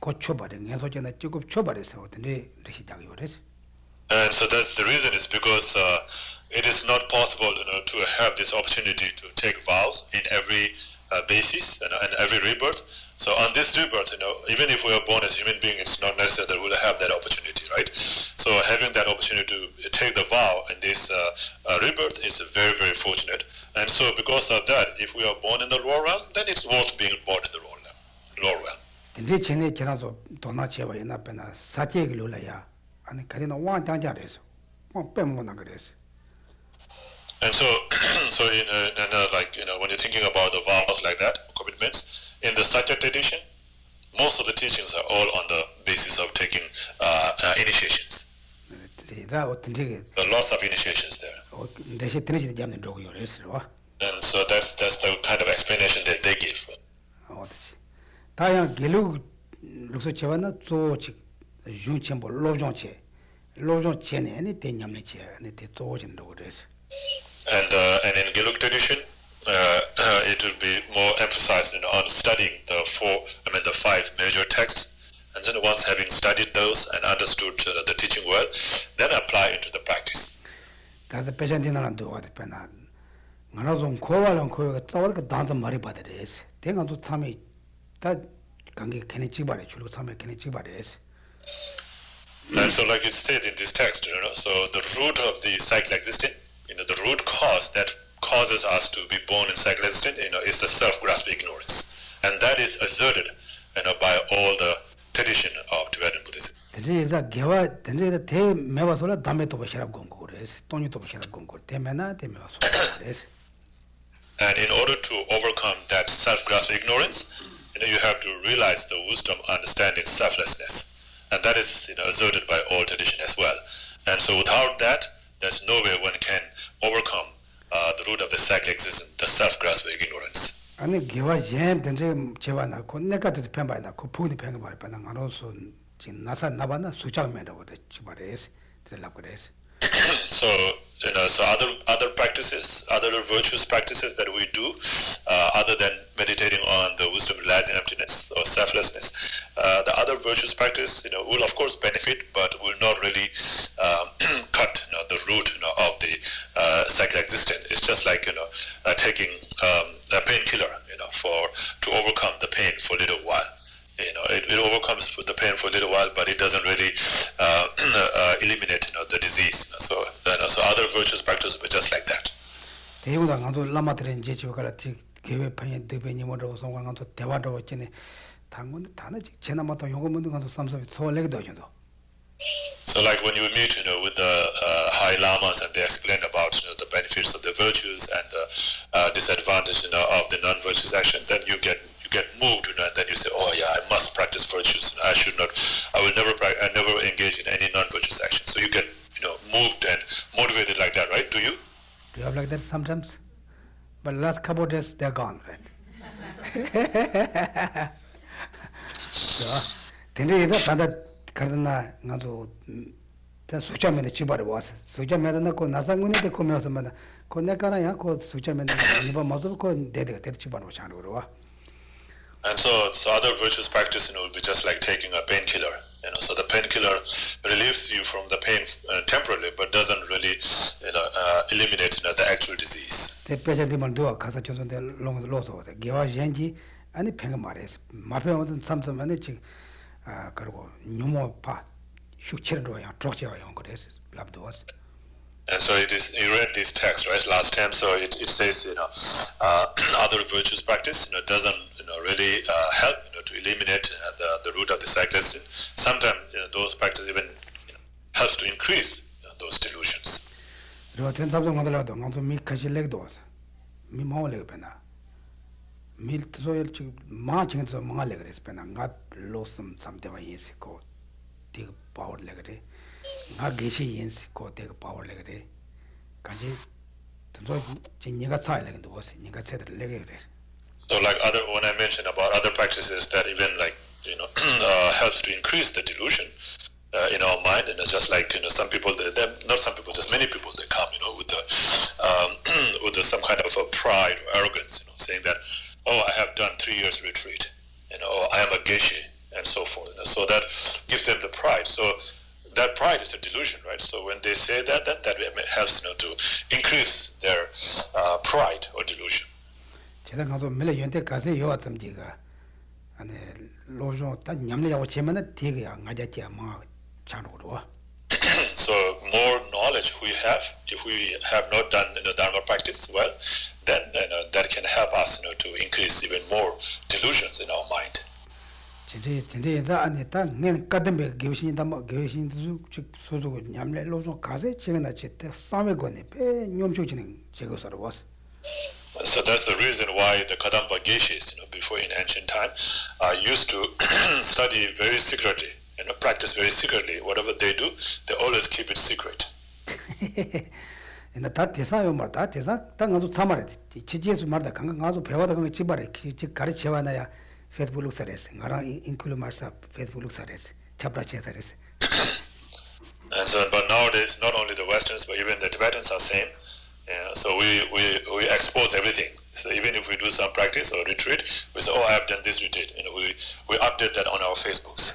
고쳐버린 해소전에 조금 쳐버렸어. 근데 시작이 그랬어. And so that's the reason is because it is not possible, to have this opportunity to take vows in every basis and every rebirth. So on this rebirth, even if we are born as human beings, it's not necessary that we'll have that opportunity, right? So having that opportunity to take the vow in this rebirth is very, very fortunate. And so because of that, if we are born in the lower realm, then it's worth being born in the lower realm. 근데 전에 지나서 도나치와 연합배나 사제를 놀라야 아니 가디나 왕장자래서 빼먹나 그래서. And so, when you're thinking about the vows like that, commitments, in the Satya tradition, most of the teachings are all on the basis of taking initiations. 다 어떤 되게 There are lots of initiations there. 대신 들으지 잡는 로고요 그래서. And so that's the kind of explanation that they give. 어떻지. 다양 gelug 룩서 제와나 조직 junchembo 로종체 로종체네 아니 대냠네체 아니 대조진도 그래서. And in Gelug tradition, it will be more emphasized on studying the five major texts, and then once having studied those and understood the teaching well, then apply into the practice. 다들 배전디나란도 어디 배나. 나라 좀 고발은 고가 싸워도 단서 말이 받으래서. 대가도 참이 다 관계 괜히 찍바래 줄고 참에 괜히 찍바래서. And so, like it said in this text, so the root of the cycle existing, the root cause that causes us to be born in cycle existing, is the self-grasping ignorance, and that is asserted, by all the tradition of Tibetan Buddhism. 대리자 개와 대리자 대 매와서라 담에 또 보시라고 공고 그래서 돈이 또 보시라고 공고 대매나 대매와서 그래서. And in order to overcome that self-grasping ignorance, you have to realize the wisdom, understanding, selflessness, and that is asserted by all tradition as well. And so, without that, there's no way one can overcome the root of the cycle existence, the self-grasping ignorance. 아니 개와 젠 된제 제와나 고 내가 더 편바나 고 부디 편가 말 바나 나로서 진 나사 나바나 수장면으로 지바레스 들라 그래서. So other practices, other virtuous practices that we do, other than meditating on the wisdom realizing emptiness or selflessness, the other virtuous practice, will of course benefit, but will not really cut the root of the cycle existence. It's just like taking a painkiller, to overcome the pain for a little while. It overcomes the pain for a little while, but it doesn't really eliminate the disease. So other virtuous practices were just like that. 대우당 가도 라마들은 이제 저가라 개회 판에 대변님으로 성광한도 대화도 왔지네. 당근데 다는 제나마도 요거 문도 가서 삼삼 소원내기도 하죠. So like when you meet with the high lamas and they explain about the benefits of the virtues and the disadvantage of the non-virtuous action, then you get moved, and then you say, oh yeah, I must practice virtues. I will never engage in any non-virtuous action. So you get moved and motivated like that, right? Do you? Do you have like that sometimes? But last couple of days they're gone, right? So, 근데 이제 다다 가르나 나도 다 수자면에 집어를 와서 수자면에 그 나상군에 거면서만 그 내가라야 그 수자면에 이번 모두 그 대대가 집어로 자는 거로 와. And so other virtuous practice, will be just like taking a painkiller. So the painkiller relieves you from the pain temporarily, but doesn't really, eliminate the actual disease. 대표자들만 누가 가서 조선대 로서 개와 현지 아니 팽가 말해서 마페어든 삼삼만에 지 그리고 뉴모파 슈체로 야 쪽지와 연 그래서 lab도스. And so you read this text, right, last time, so it says, other virtuous practice, doesn't, really help, to eliminate the root of the cycle. Sometimes, those practices even helps to increase those delusions. 그리고 텐탑도 만들어도 먼저 미카실렉도 미마올레 베나 밀트소일 지 마칭에서 망할래 그래서 베나 가 로스 삼대와 예스고 되게 파워를 그래 나 게시 예스고 되게 파워를 그래 같이 또 진이가 차이를 근데 무슨 니가 제대로 내게 그래 So like when I mentioned about other practices that even like, helps to increase the delusion in our mind, and it's just like, some people, not some people, just many people, they come, with some kind of a pride or arrogance, saying that, oh, I have done 3 years retreat, or I am a Geshe, and so forth. So that gives them the pride. So that pride is a delusion, right? So when they say that helps, to increase their pride or delusion. So more knowledge we have, if we have not done Dharma practice well, then that can help us to increase even more delusions in our mind. So that's the reason why the Kadamba Geshes, before in ancient time, used to study very secretly, practice very secretly. Whatever they do, they always keep it secret. And so, but nowadays, not only the Westerns, but even the Tibetans are same. So we expose everything. So even if we do some practice or retreat, we say, oh, I have done this retreat. We update that on our Facebooks.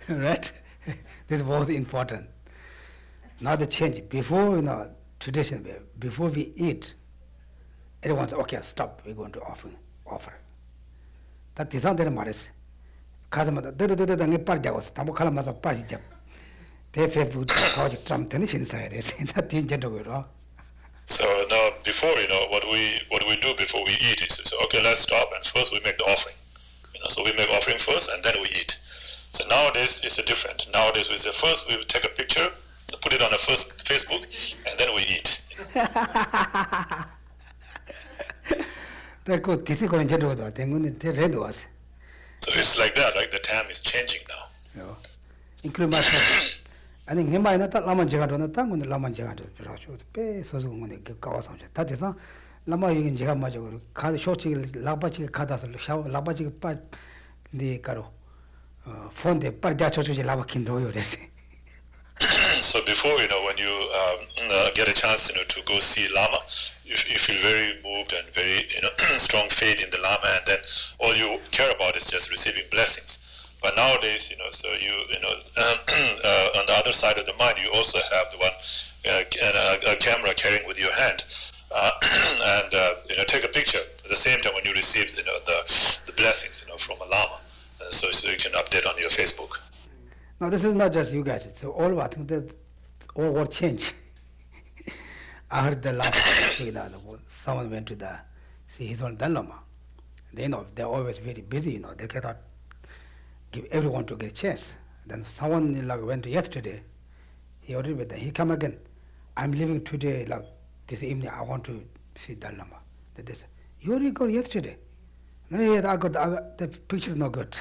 Right? This is both important. Now the change. Before, tradition, before we eat, everyone says, okay, stop, we're going to offer. That is not the matters. Kazamada, they Facebook Trump tension side is that in general. So now before, what we do before we eat is say, okay, let's stop, and first we make the offering. So we make offering first and then we eat. So nowadays it's different. Nowadays we say first we take a picture, put it on the first Facebook, and then we eat. So it's like that, like the time is changing now. Include myself. I think Nima not Lama Jagado, Tangun Lama Jagado, pay so that is not Lama in Jagamajo, Kad Shochi, Labachi, Kadas, Labachi part the Caro. Fonde Pardacho Lava Kindo. So before, when you get a chance, to go see Lama, you feel very moved and very, strong faith in the Lama, and then all you care about is just receiving blessings. But nowadays, so on the other side of the mind, you also have the one a camera carrying with your hand, and take a picture at the same time when you receive, the blessings, from a Lama, so you can update on your Facebook. Now this is not just you guys. So all what change. I heard the last someone went to see his own Lama. They're always very busy. They cannot give everyone to get a chance. Then someone went yesterday. He already went there. He come again. I'm leaving today. This evening, I want to see Dalai Lama. They said, you already got yesterday. No, yeah, I got the picture's not good.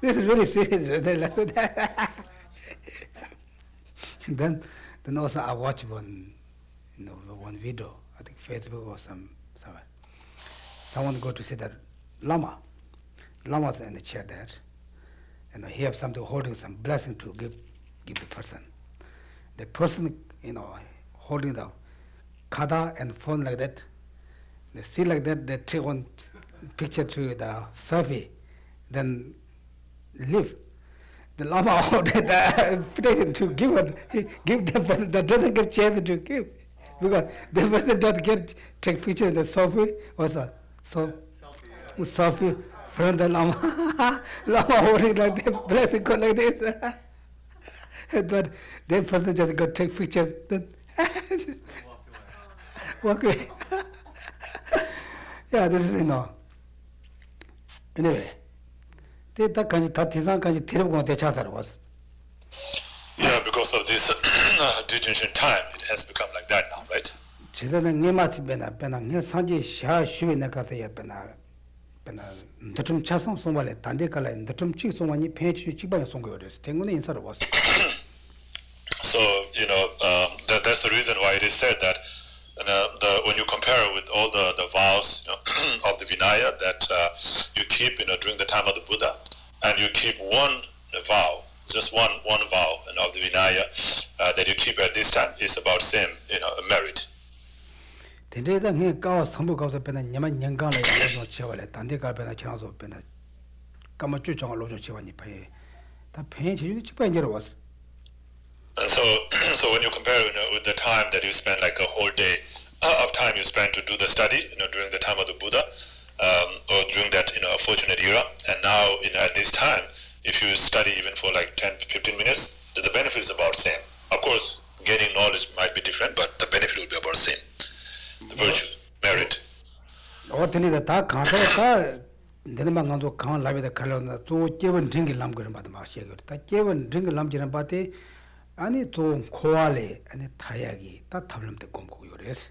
This is really serious. Then also I watched one video. I think Facebook or somewhere. Someone go to see that Lama's in the chair there, and he have something holding some blessing to give the person. The person, holding the kada and phone like that. They see like that. They take one picture to the selfie, then leave. The Lama ordered the invitation to give the person that doesn't get chance to give, because the person doesn't take picture in the selfie also. So selfie from the Lama, Lama holding like that, blessing go like this. But the person just go take picture, then walk away. Yeah, this is Anyway. Yeah, because of this detention time, it has become like that now, right? So, that's the reason why it is said that when you compare with all the vows of the Vinaya that you keep during the time of the Buddha, and you keep one vow, just one vow of the Vinaya that you keep at this time is about same merit. Tendeda nge kawa sambu kawa pena nyama nyanggang la lojo chewa le tande ka pena changso pena kama chu chang lojo chewa ni paye ta paye chi ni chipa ngero was. And so when you compare with the time that you spend like a whole day of time you spend to do the study during the time of the Buddha or during that fortunate era, and now at this time if you study even for like 10-15 minutes, the benefit is about same. Of course gaining knowledge might be different, but the benefit will be about same. The virtue, merit. Oteni da ta khansa ta denma ngando khan labe da khalona to jeवन drink lam garan bad ma she ta jeवन drink lam jiran bate ani to khoale ani thayagi ta thablam te kom ko yores.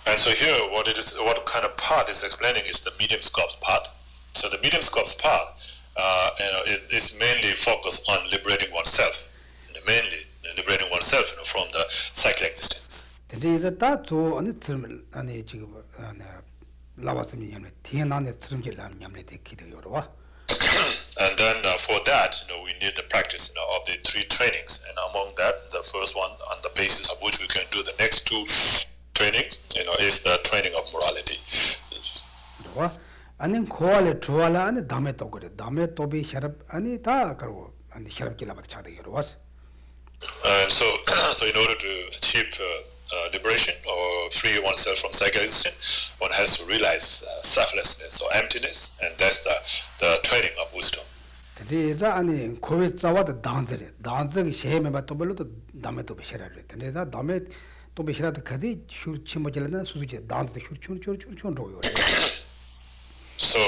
And so here what kind of path is explaining is the medium scopes path. So the medium scopes path it is mainly focused on liberating oneself, mainly liberating oneself from the cycle existence. Tende da to ani thermal ani chi lawas mi nyamle tiena ne thermje lam nyamle te ki de yorwa. And then for that we need the practice of the three trainings, and among that the first one on the basis of which we can do the next two trainings is the training of morality. Wa ani khoale thuala ani dame to gore dame to be sharap ani ta karo ani sharap ki labat cha de yorwas. And so in order to achieve liberation or free oneself from cycle existence, one has to realize selflessness or emptiness, and that's the training of wisdom. Tende ani khowe chawa da danzere danzere sheme ba to bolo to dame to be sharare tende da dame to be sharate khadi shur chimo jelana suje danze shur chun ro yore. So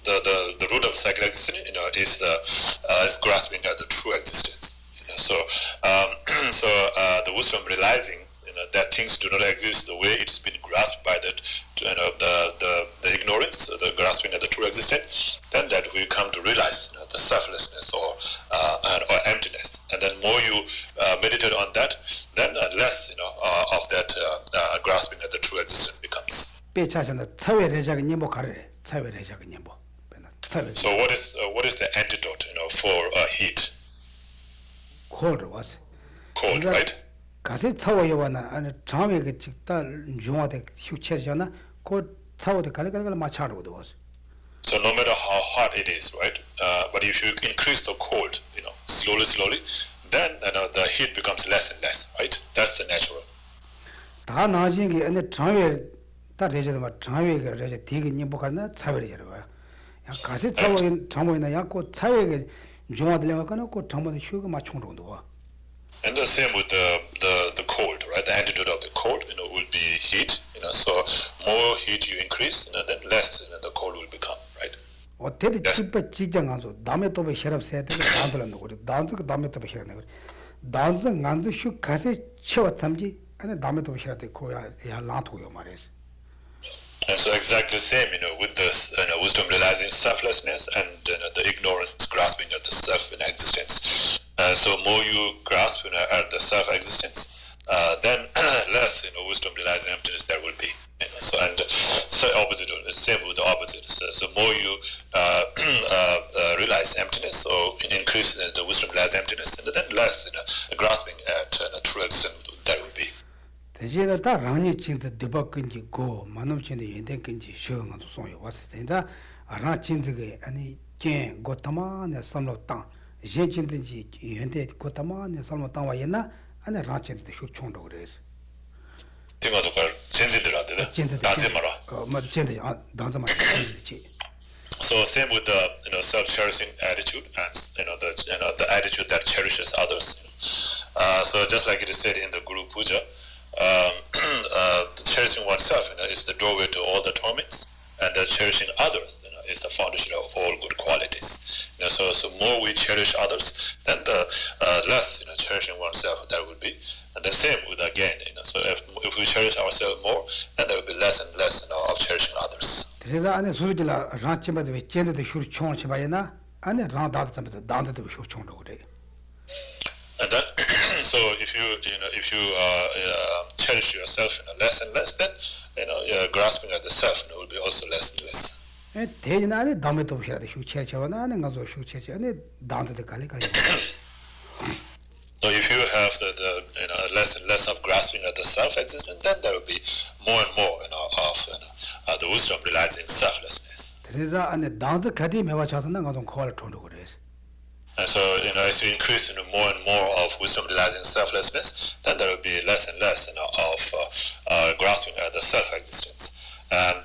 the root of cycle existence is grasping at the true existence. So the wisdom realizing that things do not exist the way it's been grasped by the ignorance, the grasping at the true existence, then that we come to realize the selflessness or emptiness. And then more you meditate on that, then less of that grasping at the true existence becomes. So what is the antidote for heat? Cold was. Cold, right? 가세 차워요나 아니 잠에게 직다 중화대 휴체잖아 그 차워대 갈갈갈 마차로도 was. So no matter how hot it is, right? But if you increase the cold, slowly, then the heat becomes less and less, right? That's the natural. 다 나중에 게 아니 잠에 다 레저도 막 잠에게 레저 되게 님복하나 차버리잖아. 야 가세 잠오이나 야고 차에게 중화들려 가는 그 잠보다 휴가 맞춰놓은 거. And the same with the cold, right? The antidote of the cold, will be heat. So more heat you increase, then less the cold will become, right? 어때도 집에 지장 안서 남의 또be 셔럽 세야 되는 다들은 거리. 다들 남의 또be 셔는 거리. 다들 간도 슈 가세 치워 담지. 아니 남의 또be 셔야 돼. 고야 야 라토요 말이지. And so exactly the same, with this wisdom realizing selflessness and the ignorance grasping at the self in existence. So more you grasp at the self existence, then less wisdom realizing emptiness there will be. So opposite, same with the opposite. So more you realize emptiness, so increase the wisdom realizing emptiness, and then less grasping at true existence there will be. 대제다 다 라니 진짜 대박근지 고 만음친의 연대근지 시험도 송이 왔을 때다 아라 진드게 아니 게 고타마네 삼로 땅 제진든지 연대 고타마네 삼로 땅 와이나 아니 라친데 쇼총도 그래서 띵어도 걸 진진들한테 단지 마라 뭐 진짜 단지 마라 So same with the self-cherishing attitude and the attitude that cherishes others. So just like it is said in the Guru Puja, cherishing oneself is the doorway to all the torments, and cherishing others is the foundation of all good qualities. So more we cherish others, then the less cherishing oneself there will be. And the same with again, so if we cherish ourselves more, then there will be less and less of cherishing others. 그래서 안에 소리라 라치마도 왜 젠데도 슈르 총치바이나 안에 라다도 담도 단데도 슈르 총도 그래. And then So if you cherish yourself less and less, then grasping at the self will be also less and less. 대진아니 담에도 보셔야 돼. 슈체체나 하는 거죠. 슈체체 아니 다한테 갈리 갈리. So if you have the less and less of grasping at the self-existence, then there will be more and more of the wisdom realizing selflessness. 그래서 안에 다한테 가디 매와 자서는 가좀 코알 통도 그래서. And so as you increase more and more of wisdom realizing selflessness, then there will be less and less of grasping at the self-existence. And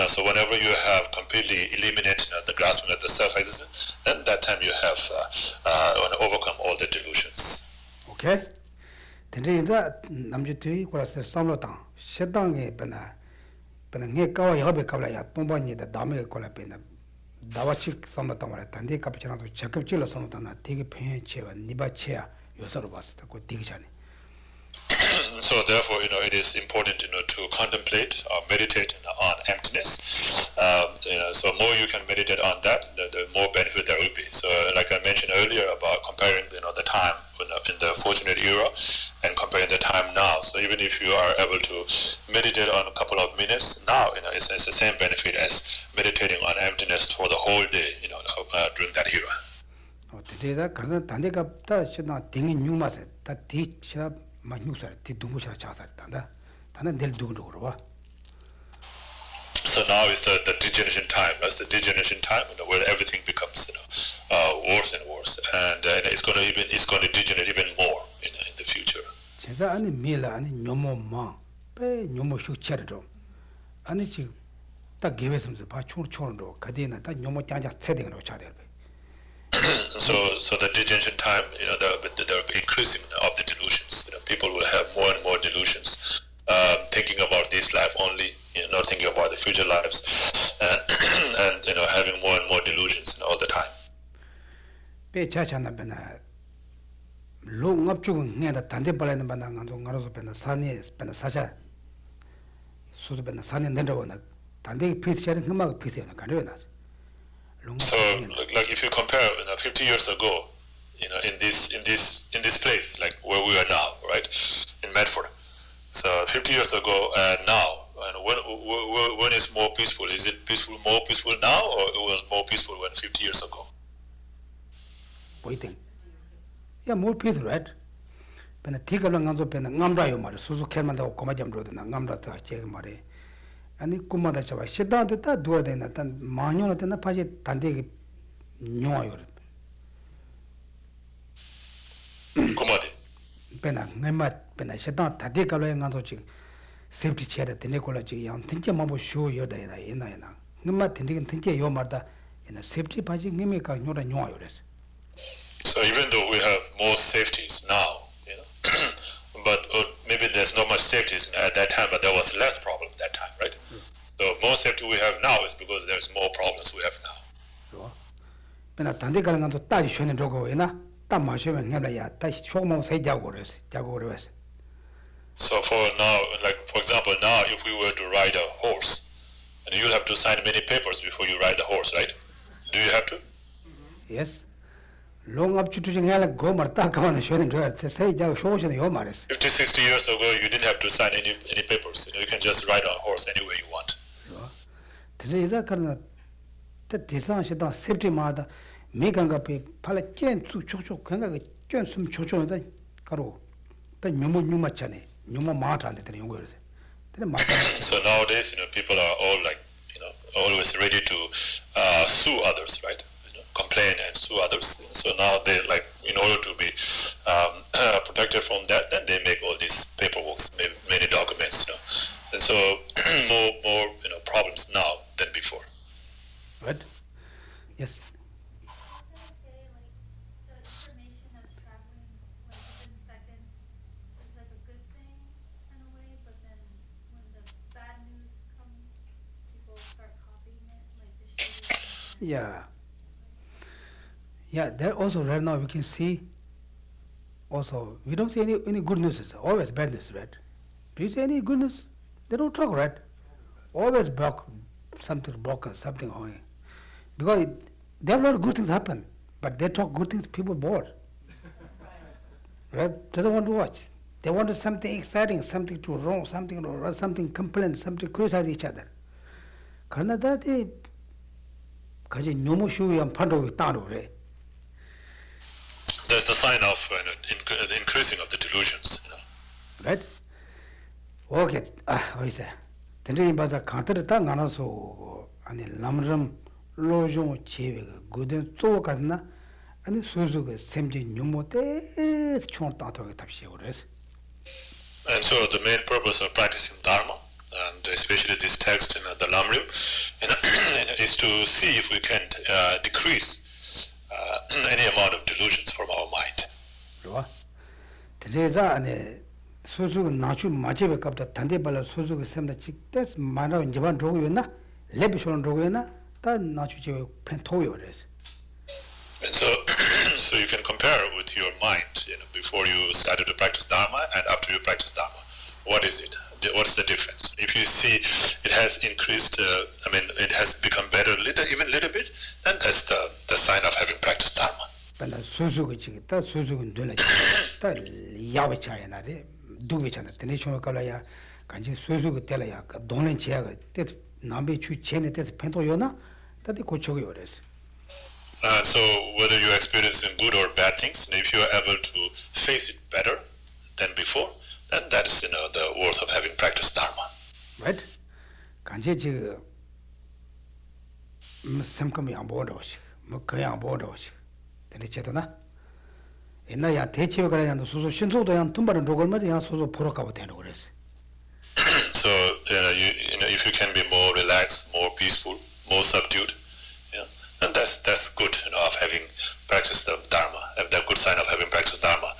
so whenever you have completely eliminated the grasping at the self-existence, then that time you have overcome all the delusions. 오케이. 근데 이제 남주들이 그래서 삼로당 시당에 변화 게 까와 협에 가라야 동반이다 다음에 걸라 변화 다와치 삼로당 말에 단대 갑자기라도 적극적으로 삼로당나 되게 편해체와 니바체야 요소로 봤을 때 그 되게 전에. So therefore, it is important, to contemplate or meditate on emptiness. So more you can meditate on that, the more benefit there will be. So, like I mentioned earlier about comparing, the time in the fortunate era and comparing the time now. So even if you are able to meditate on a couple of minutes now, it's the same benefit as meditating on emptiness for the whole day, during that era. 대대다 그런 단대갑다 시나 등이 뉴마세 다 뒤치라 마뉴살 뒤둥부샤 자살단다 다는 낼 두고도 그러와. So now is the degeneration time. That's the degeneration time, where everything becomes, worse and worse, and it's going to degenerate even more in the future. 제가 아니 밀라 아니 녀모마 빼 녀모 슈체르도 아니 지금 딱 개베스면서 봐 초로초로 가디나 딱 녀모 짱자 세대가 차대. So the degeneration time, the increasing of the delusions. People will have more and more delusions, thinking about this life only, not thinking about the future lives, and having more and more delusions all the time. 배차찬나 배나 롱업 죽은 내가 단대 발에는 반당 가서 배나 산에 배나 사자 수도 배나 산에 내려오나 단대 피스처럼 흠막 피스야 가려나. So, like if you compare, 50 years ago, in this place, like where we are now, right, in Medford. So 50 years ago and now, and when is more peaceful? Is it more peaceful now, or it was more peaceful when 50 years ago? What do you think? Yeah, more peaceful, right? But the tigalang anzo pena ngamra yo mare susu kermanda ko komajam roda na ngamra ta che mare. 아니 꿈마다 잡아 시다한테 다 두어야 되나 단 마녀는 되나 파지 단대기 녀와요. 꿈마디. 배나 내마 배나 시다 다대 가로에 가서 지금 세프티 체다 되네 콜라 지금 양 진짜 뭐 쇼여 되나 이나이나. 내마 된디긴 진짜 요 말다 이나 세프티 파지 님이가 녀라 녀와요 그래서. So even though we have more safeties now, but maybe there's not much safeties at that time, but there was less problem at that time, right? So more safety we have now is because there's more problems we have now. 배나 단대 가는 것도 따지 쉬는 저거 왜나 딱 마시면 해라야 다시 조금 세 자고 그래서. So for now, like for example, now if we were to ride a horse, and you'll have to sign many papers before you ride the horse, right? Do you have to? Yes. long up to go marta kawan shonen to say ja shonen yo mares 50, 60 years ago you didn't have to sign any papers. You can just ride on a horse anywhere you want. Tida karna te design shida safety marda meganga pe pala chen su chocho kanga chen sum chocho da karo ta nyumo nyuma chane nyuma ma trande te yongo rese te ma. So nowadays people are all like always ready to sue others, right? Complain and sue others. So now they like in order to be protected from that, then they make all these paperwork, many documents, and so more problems now than before. Right? Yes. I was going to say, like, the information that's traveling within seconds is like a good thing in a way, but then when the bad news comes, people start copying it, like the shootings. Yeah. Yeah, there also right now we can see also we don't see any good news, always bad news, right? Do you see any good news? They don't talk, right? Always something broken, something wrong. Because there are a lot of good things happen, but they talk good things, people bored. Right? They don't want to watch. They want something exciting, something to wrong, something complain, something criticize each other. 그러나 다들 가지 뇨모슈양 판도가 따로 그래. That's the sign of the increasing of the delusions. Right? Okay. 어디서? 근데 바다 간터를 딱 나눠서 아니 람름 로종 제외가 고된 또 갔나? 아니 소소가 샘지 뇨모때 총 따도록 답시오 그래서. And so the main purpose of practicing Dharma, and especially this text in the Lamrim, is to see if we can decrease any amount of delusions from our mind. 좋아. 대제자 안에 소소가 나주 마제베 갑다 단대발라 소소가 샘다 직대스 만나 인제반 로고였나? 레비쇼는 로고였나? 다 나주 제 펜토요 그래서. And so, so you can compare with your mind, before you started to practice Dharma and after you practice Dharma. What is it? What's the difference? If you see it has increased, it has become better even a little bit, then that's the sign of having practiced Dharma. 근데 소소가 지겠다 소소가 눈에 다 야외차에 나데 두베차나 근데 좀 깔아야 간지 소소가 때려야 돈은 제가 때 남배 주 전에 때서 펜토요나 다들 고쳐요 그래서. And so whether you're experiencing good or bad things, and if you are able to face it better than before, then that is the worth of having practiced Dharma. Right? 간지 지금 삼컴이 안 보러시. 뭐 그냥 안 보러시. 근데 제도나 옛날에 대체가 그래야 소소 신소도 양 tum바는 로걸마도 양 소소 보러 가고 되는 그래서. So if you can be more relaxed, more peaceful, more subdued, and that's good, of having practiced the Dharma. That's a good sign of having practiced Dharma.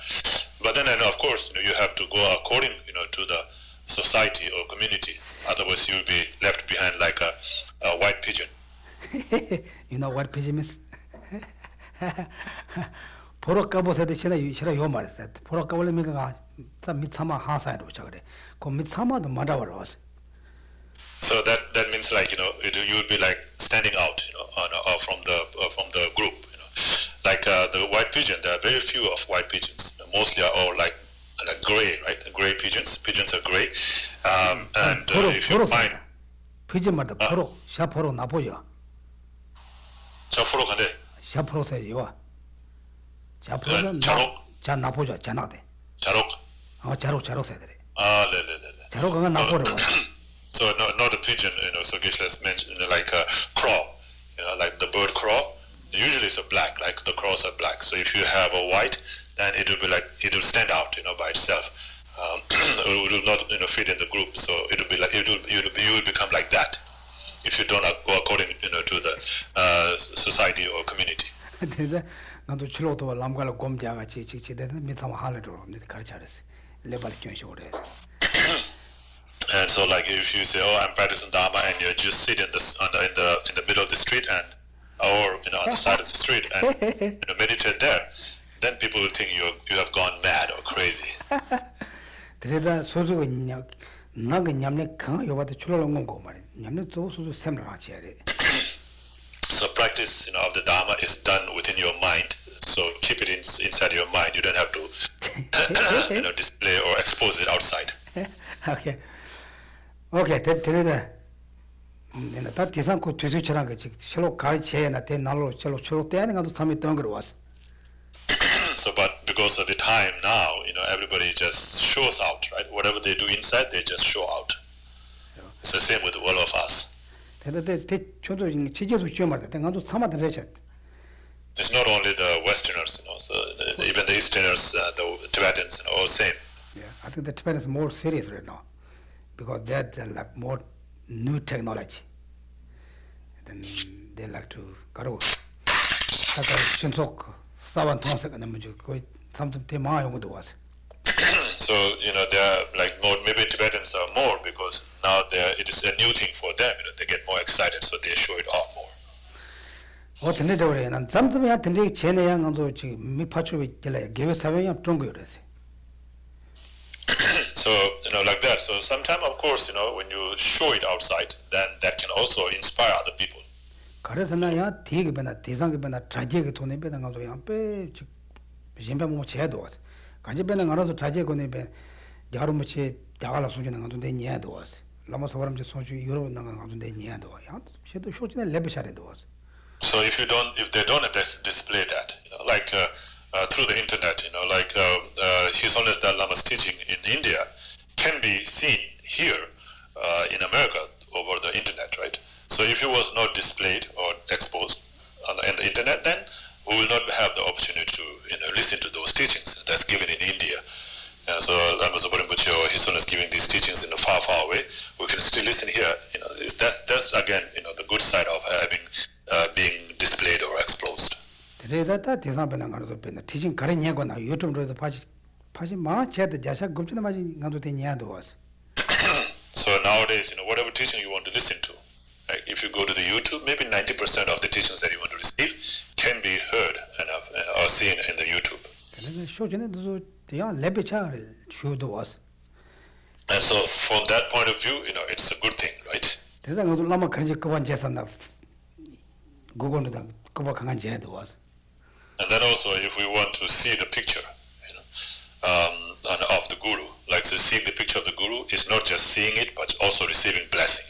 But then, of course, you have to go according, to the society or community. Otherwise, you'll be left behind like a white pigeon. You know what pigeon means? 보러 가보세요. 대신에 이시라 요 말했어. 보러 가볼래 미가 자 미참아 하사로 저래. 그 미참아도 말아버려. So that means like you would be like standing out, from the group, like the white pigeon. There are very few of white pigeons. Mostly are all like gray, right? Gray pigeons. Pigeons are gray, and if you find 피geon마다 포로 샤포로 나보죠. 샤포로 간대. 샤포로서 요와. 샤포로는 자 나보죠. 자나데. 자록. 자록 써야 돼. 네네네. 자록가 나보려. So not a pigeon, so Geshe has mentioned like a crow, like the bird crow. Usually it's a black, like the crows are black. So if you have a white, then it will be like, it will stand out, by itself. It will not, fit in the group. So it will be like, you will become like that if you don't go according, to the society or community. 나도 출로도 람가를 곰자같이 직지되는 미삼 할래로 가르쳐 알았어. 레벨 견식으로 해서. And so, like, if you say, "Oh, I'm practicing Dharma," and you just sit in the middle of the street or on the side of the street and meditate there, then people will think you have gone mad or crazy. 그래다 소소가 나가 냠네 강 요바도 출로는 거 말이야. 냠네 소소 샘을 같이 해야 돼. So practice, of the Dharma is done within your mind. So keep it inside your mind. You don't have to, display or expose it outside. Okay. Okay, 되다. 다 디상코 뒤수처럼 그 실로 가르쳐야나 대 날로 실로 때는 것도 삼이 던 거로 왔어. So, but because of the time now, everybody just shows out, right? Whatever they do inside, they just show out. It's the same with all of us. 되다 저도 지제도 좀 말다. 내가도 삼아들 해야 It's not only the Westerners, so even the Easterners, the Tibetans, all same. Yeah, I think the Tibetans are more serious right now because they're like more new technology. And then they like to go. 아까 신속 사원 통해서 그러면 거의 삼점 대망 용어도 와서. So they are like more. Maybe Tibetans are more because now it is a new thing for them. They get more excited, so they show it off more. 어떤 데도 그래. 난 잠잠이 하여튼 되게 제내양도 지금 미파추비 될래. 개회 사회양 중국이라서. So like that. So sometimes, of course, when you show it outside, then that can also inspire other people. 그래서 나야 되게 변화, 대상이 변화, 자기에게 돈이 변화 가도 양빼 지 심배 뭐 제도. 간지 배는 알아서 자제 거네 배 야루무치 야갈라 소주는 가던데 녀도 왔어 라마 zopa rinpoche 소주 유럽 나가 가던데 녀도 야 셔도 쇼진에 레베샤레도 왔어. So if they don't display that, through the internet, His Holiness Dalai Lama's teaching in India can be seen here in America over the internet, right? So if it was not displayed or exposed on the internet, then we will not have the opportunity to listen to those teachings that's given in India. So Lama Zopa Rinpoche or His Holiness giving these teachings in a far away, we can still listen here. That's again the good side of having being displayed or exposed. 그래다 대상변한 거는 좀 티징 가리냐거나 유튜브로도 파시 마체도 자샤 급진에 마시 가도 되냐도 왔어. So nowadays, whatever teaching you want to listen to, like if you go to the YouTube, maybe 90% of the teachings that you want to receive can be heard or seen in the YouTube. 그래서 쇼진에도 대야 레베차를 주도 왔어. And so from that point of view, it's a good thing, right? 대상도 라마 그런지 그번 제산나 구글로다 그거 강한 제도 왔어. And then also, if we want to see the picture, of the guru, like so seeing the picture of the guru is not just seeing it, but also receiving blessing,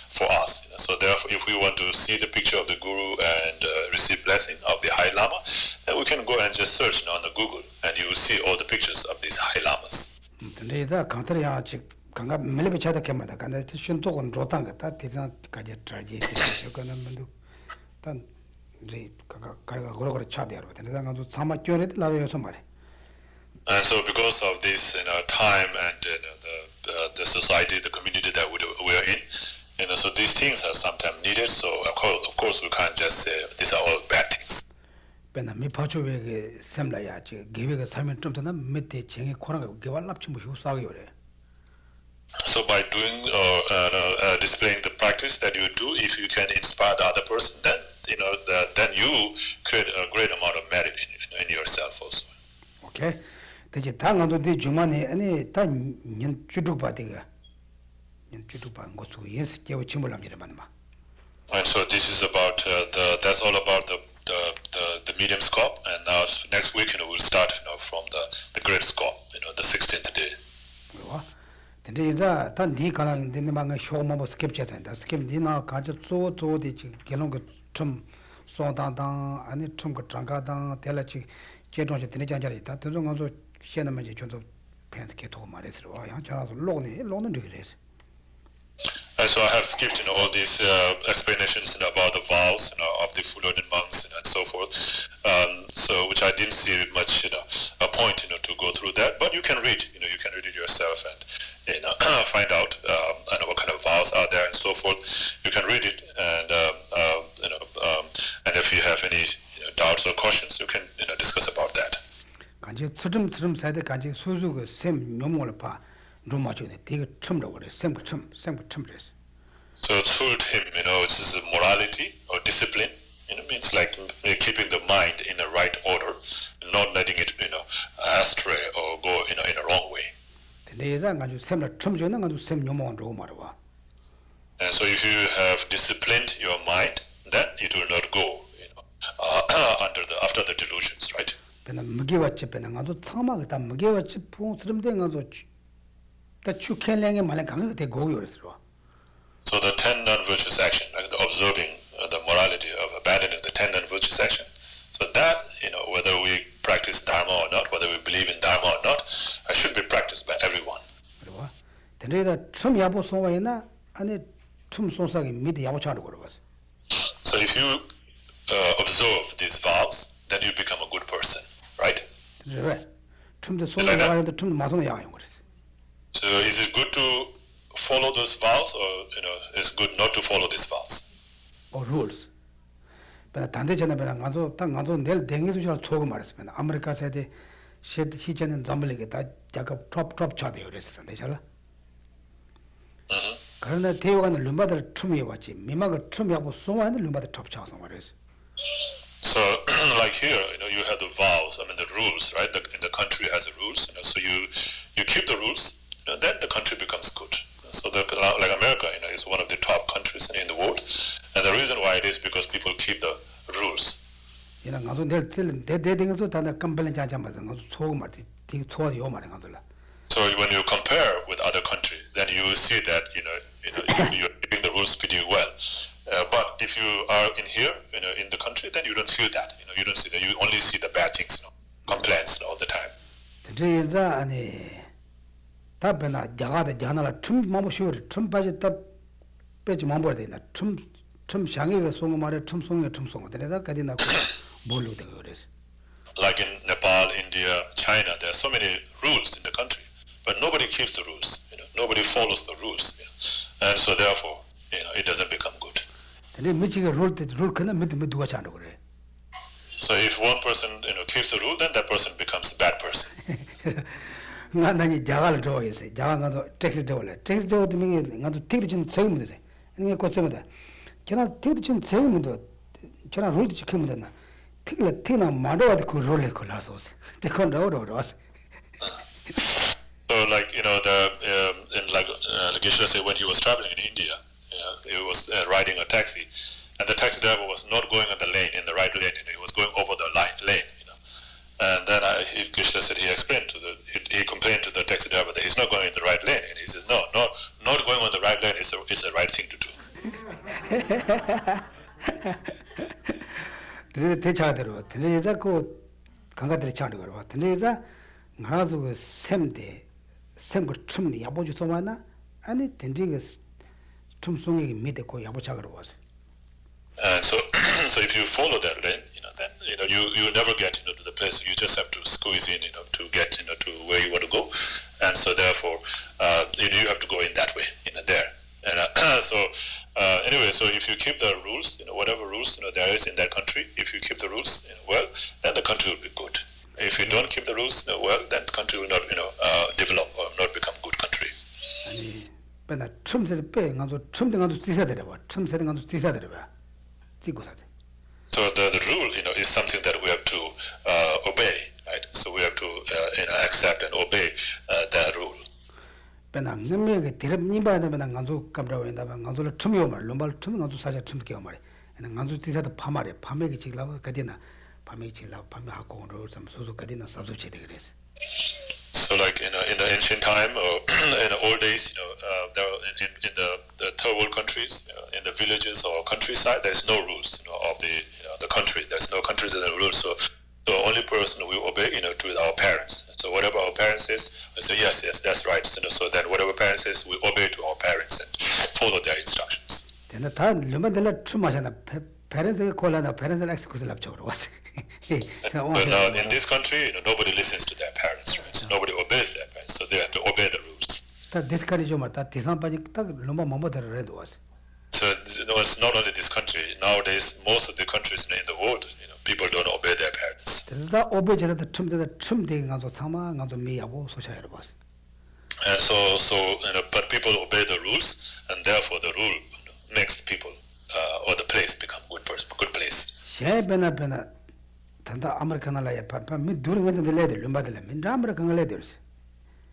for us. So therefore, if we want to see the picture of the guru and receive blessing of the high lama, then we can go and just search on the Google, and you will see all the pictures of these high lamas. 근데 이다 강터야 즉 강가 멜베차다 개마다 간다 신토건 로탄 같다 대상까지 트라지 저거는 뭐도 단 이제 가가 그러고 차대로 되는 상관도 사마 껴내 라외서 말해. And so because of this time and the society, the community that we are in, so these things are sometimes needed. So of course we can't just say these are all bad things. 배나 미파초베게 샘라야 지 계획을 살면 좀 더나 밑에 정의 코라가 개발 납치 무시 싸게 요래. So by doing displaying the practice that you do, if you can inspire the other person, then then you create a great amount of merit in yourself also. Okay. 대체 당한도 대 주만에 아니 단년 주도바디가 년 주도반 것도 예스 제ව 침몰함이라 말마. And so this is about that's all about the medium scope, and now next week we'll start from the great scope, the 16th day. 와. 근데 이제 단디 가는 데는 막 쇼마버 스캡처다. 스캡 니나 가져 쪼쪼디 gelong 좀 소다당 아니 좀그 장가당 될라지 제정시 되는 장자리 있다. 그런 거서 시에는 이제 좀더 팬스케 도 말해서 와 양자라서 로는 되게래서. And so I have skipped all these explanations about the vows of the full ordained monks and so forth, so which I didn't see much a point to go through that, but you can read you can read it yourself and find out what kind of vows are there and so forth. You can read it, and and if you have any doubts or questions, you can discuss about that. 간지 트름 사이드 간지 소소그 샘 묘목을 봐 로마주네 되게 첨라고 그래 샘 그래서. So told him, it's just morality or discipline. Means like keeping the mind in the right order, not letting it, astray or go in a wrong way. 근데 얘가 가지고 샘을 첨주는 가지고 샘 묘목은 로고 말아. And so if you have disciplined your mind, then it will not go, after the delusions, right? 배는 무게와치 배는 가지고 상마가 무게와치 부 트름된 가지고 다 추켄랭에 말에 강하게 되 고기 그랬어. So the 10 non-virtuous action, like the observing the morality of abandoning the 10 non-virtuous action, so that, whether we practice Dharma or not, whether we believe in Dharma or not, should be practiced by everyone. 그리고 근데다 첨 야보 소와이나 아니 첨 소사기 미드 야보차로 걸어봤어. So if you observe these vows, then you become a good person, right? 왜? 첨도 소나 야가는데 첨도 마소나 야가요 그랬어. So is it good to follow those vows, or it's good not to follow these vows? or rules. but 단대 전에 배나 가서 딱 가서 내일 댕기도 잘 소금 말했어. 아메리카 세대 시전은 잠블리게 다 작업 드롭 차대요 그랬어. 내잘. 그러나 대요가는 룸바들 춤이 왔지. 미막을 춤이하고 소화하는 룸바들 드롭 차서 말했어. So like here, you have the vows, the rules, right? The country has the rules, so you keep the rules, then the country becomes good. So like America, is one of the top countries in the world, and the reason why it is because people keep the rules. 이나 가서 내일 대대등에서 다 깜발린 자자 맞아. 소금 말이 되게 좋아요 말인 거들라. So when you compare with other country, then you will see that you're keeping the rules pretty well. But if you are in here, in the country, then you don't feel that. You don't see that. You only see the bad things, complaints all the time. 진짜 아니 답변아 자가다 자나라 춤 마모쇼리 춤 빠졌다 빼지 마모야 되나 춤 향이가 송 말에 춤 송이 되다 가디나 뭘로 되고 그래서 Like in Nepal, India, China, there are so many rules in the country, but nobody keeps the rules. Nobody follows the rules, and so therefore, it doesn't become good. 근데 미치가 룰 그나 믿 누가 자는 그래. So if one person, keeps the rule, then that person becomes a bad person. 나니 자가를 좋아해서 자가가도 텍스 좋아해. 텍스 좋아도 미게 나도 틱도 좀 세우면 돼. 이게 고쳐면 저나 틱도 좀 세우면 저나 룰도 지키면 되나. 틱나 마도와도 그 룰에 걸어서. 대건 나오러서. So like like Geshe said, when he was traveling in India, he was riding a taxi, and the taxi driver was not going on the lane, in the right lane, he was going over the lane. And then Geshe said he complained to the taxi driver that he's not going in the right lane, and he says not going on the right lane is the right thing to do. 드레 대차대로 드레자 그 강가들이 차는 거 봐. 드레자 나서 그 샘거 춤이 야보주 소마나 아니 된지가 춤송이 밑에 고 야보차가로 와서. And so if you follow that lane, then you never get to the place. You just have to squeeze in, to get to where you want to go, and so therefore you have to go in that way, there. And anyway, so if you keep the rules, whatever rules there is in that country, if you keep the rules well, then the country will be good. If you don't keep the rules well, then the country will not develop or not become good country. 아니 맨날 춤새도 빼 가서 춤대 가서 뛰사들어 봐. 춤새도 가서 뛰사들어 봐. 찍고 사대. So the rule is something that we have to obey, right? So we have to accept and obey that rule. 맨날 능력이 대립니바는 맨날 간주 감라고 한다면 간주를 춤이요 말 롬발 춤 간주 사자 춤게 말이. 간주 뛰사도 파말에 파매기 지라고 가디나 파매기 지라고 파매 하고 좀 소소 가디나 sabsu치 되게 그래서. So like in the ancient time or in the old days, there in the third world countries, in the villages or countryside, there's no rules, of the country. There's no countries and rules. So the only person we obey, to our parents. So whatever our parents says, I say yes, that's right. So then whatever parents says, we obey to our parents and follow their instructions. 근데 다 르만들라 춤하잖아. 페렌스가 콜라나 페렌스 엑스쿠스 랍적으로 왔어. But now in this country, nobody listens to their parents, right? So nobody obeys their parents, so they have to obey the rules. 다 디스카리 좀 왔다. 디산바지 딱 르마 마모더를 해도 왔어. So it's not only this country. Nowadays, most of the countries in the world, people don't obey their parents. 다 오베제다 춤대 가서 사마 가서 미야고 소샤를 봤어. And so but people obey the rules, and therefore the rule makes the people or the place become good place. 셰베나 단다 아메리카나라야 파파 미 두르면데 레들 룸바들 민 아메리카나 레들.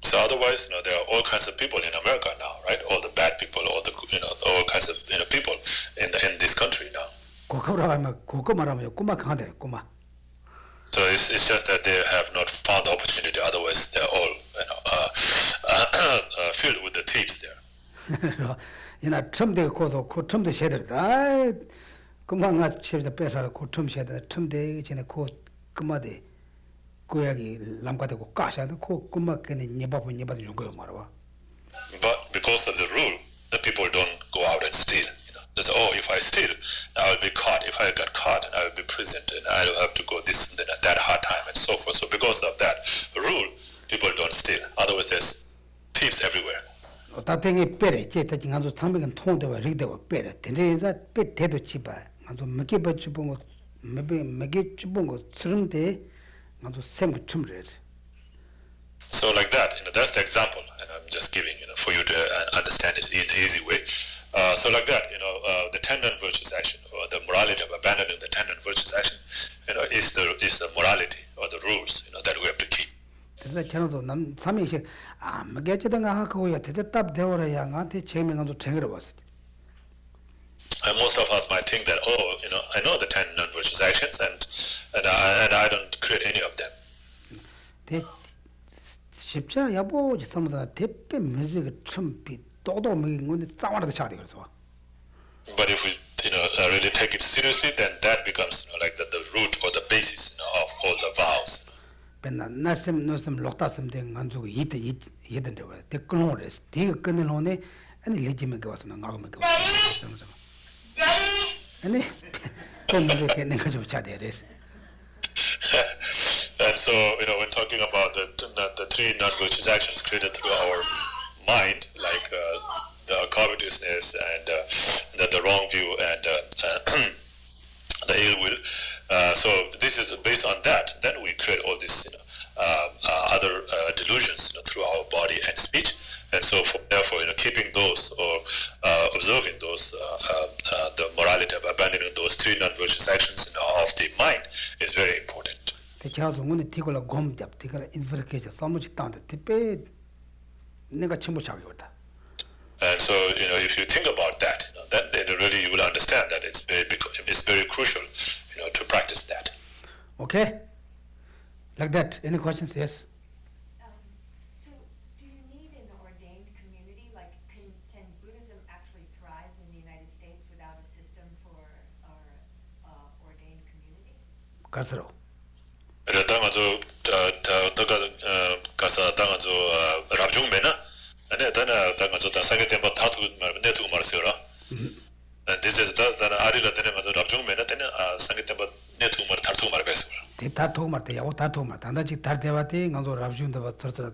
So otherwise, there are all kinds of people in America now, right? All the bad people, all the all kinds of people in this country now. 고코라면 고코마라면 꼬마 강하대 꼬마. So it's just that they have not found the opportunity. Otherwise, they're all filled with the thieves there. 이나 첨대 고도 고 첨대 셰들다. 금방가 셰다 빼서 고 첨 셰다 첨대 전에 고 금마대 고야기 남가되고 까샤도 고 금마께는 니바부 준 거요 말아. But because of the rule, the people don't go out and steal. They say, if I steal, I will be caught. If I get caught, I will be imprisoned, and I will have to go this and then at that hard time and so forth. So because of that rule, people don't steal. Otherwise, there's thieves everywhere. 다땡이 빼래 제타지 간도 탐백은 통되와 리되고 빼래 된데자 빼 대도 치바 간도 먹게 버치본 거 먹게 주본 거 쓰는데 간도 샘 춤을 So like that, that's the example, and I'm just giving, for you to understand it in an easy way. So like that, the 10 non-virtuous action, or the morality of abandoning the 10 non-virtuous action, is the morality or the rules, that we have to keep. 그래서 저는도 남 삼이식 아 먹게지던가 하고야 대답 되어라야 나한테 재미가도 챙으러 왔어. And most of us might think that, I know the 10 non-virtuous actions, and I don't create any of them. 대 십자 야보 지삼다 대패 뮤직 첨비 또도 먹인 건데 싸워라도 차대 그래서. But if we really take it seriously, then that becomes like the root or the basis of all the vows. 맨날 나섬 노섬 록다섬 된 간주고 이던데 왜 댓글로레스 되게 끊는오네 아니 리지메게 와서 나가면 그 아니 좀 이렇게 내가 좀 차대레스. And so, when talking about the three non-virtuous actions created through our mind, like the covetousness and the wrong view and the ill will, so this is based on that. Then we create all these, other delusions through our body and speech. And so, therefore, keeping those or observing those, the morality of abandoning those three non-virtuous actions of the mind is very important. 대체하서 오늘 티골라 곰잡 티골라 인프르케이션 사무치 땅데 티페 내가 전부 자기 왔다. And so, if you think about that, then really you will understand that it's very crucial, to practice that. Okay? Like that. Any questions? Yes. So, do you need an ordained community? Like, can Buddhism actually thrive in the United States without a system for our ordained community? 갈수록. 당아조 가서 당아조 랍중메나 아니 당아조 다 상게 때문에 다투 내투 말세요라. And this is the 아리라 되는 가서 랍중메나 때는 상게 때문에 내투 말 다투 말 배서. 다투 말때 야고 다투 말 단다지 달대와티 가서 랍중도 버터